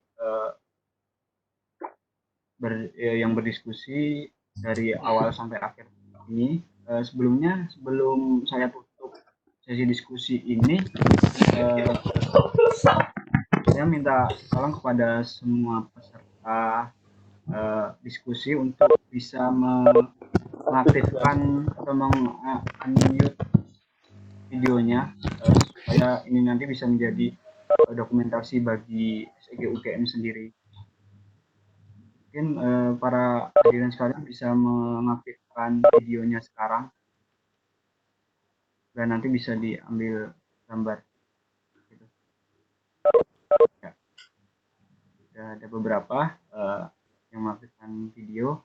berdiskusi dari awal sampai akhir ini. Sebelum saya tutup sesi diskusi ini, saya minta tolong kepada semua peserta diskusi untuk bisa mengaktifkan atau meng-unmute videonya supaya ini nanti bisa menjadi dokumentasi bagi SEG UGM sendiri. Mungkin para hadirin sekalian bisa mengaktifkan videonya sekarang dan nanti bisa diambil gambar. Gitu. Ya. Ada beberapa yang mengaktifkan video.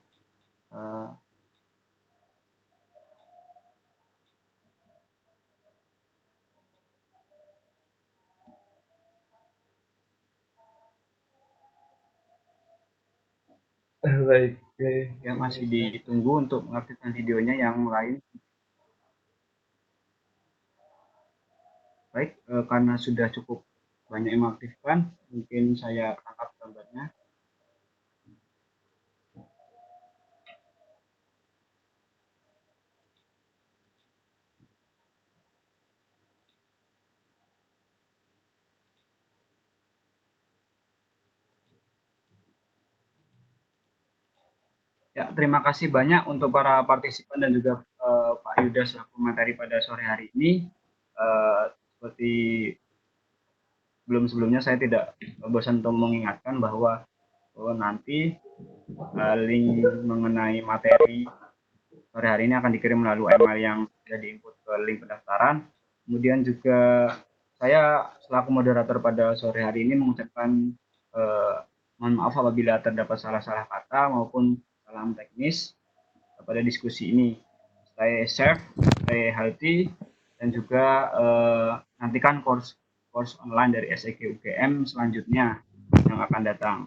Baik. Ya, masih ditunggu untuk mengaktifkan videonya yang lain. Baik, karena sudah cukup banyak yang mengaktifkan, mungkin saya tangkap gambarnya. Ya, terima kasih banyak untuk para partisipan dan juga Pak Yuda selaku materi pada sore hari ini. Seperti sebelumnya saya tidak bosan untuk mengingatkan bahwa nanti link mengenai materi sore hari ini akan dikirim melalui email yang sudah diinput ke link pendaftaran. Kemudian juga saya selaku moderator pada sore hari ini mengucapkan mohon maaf apabila terdapat salah-salah kata maupun kesalahan teknis pada diskusi ini. Stay safe, stay healthy, dan juga nantikan course online dari SEG UGM selanjutnya yang akan datang.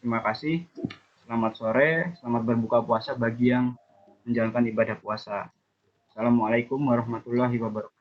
Terima kasih. Selamat sore, selamat berbuka puasa bagi yang menjalankan ibadah puasa. Assalamualaikum warahmatullahi wabarakatuh.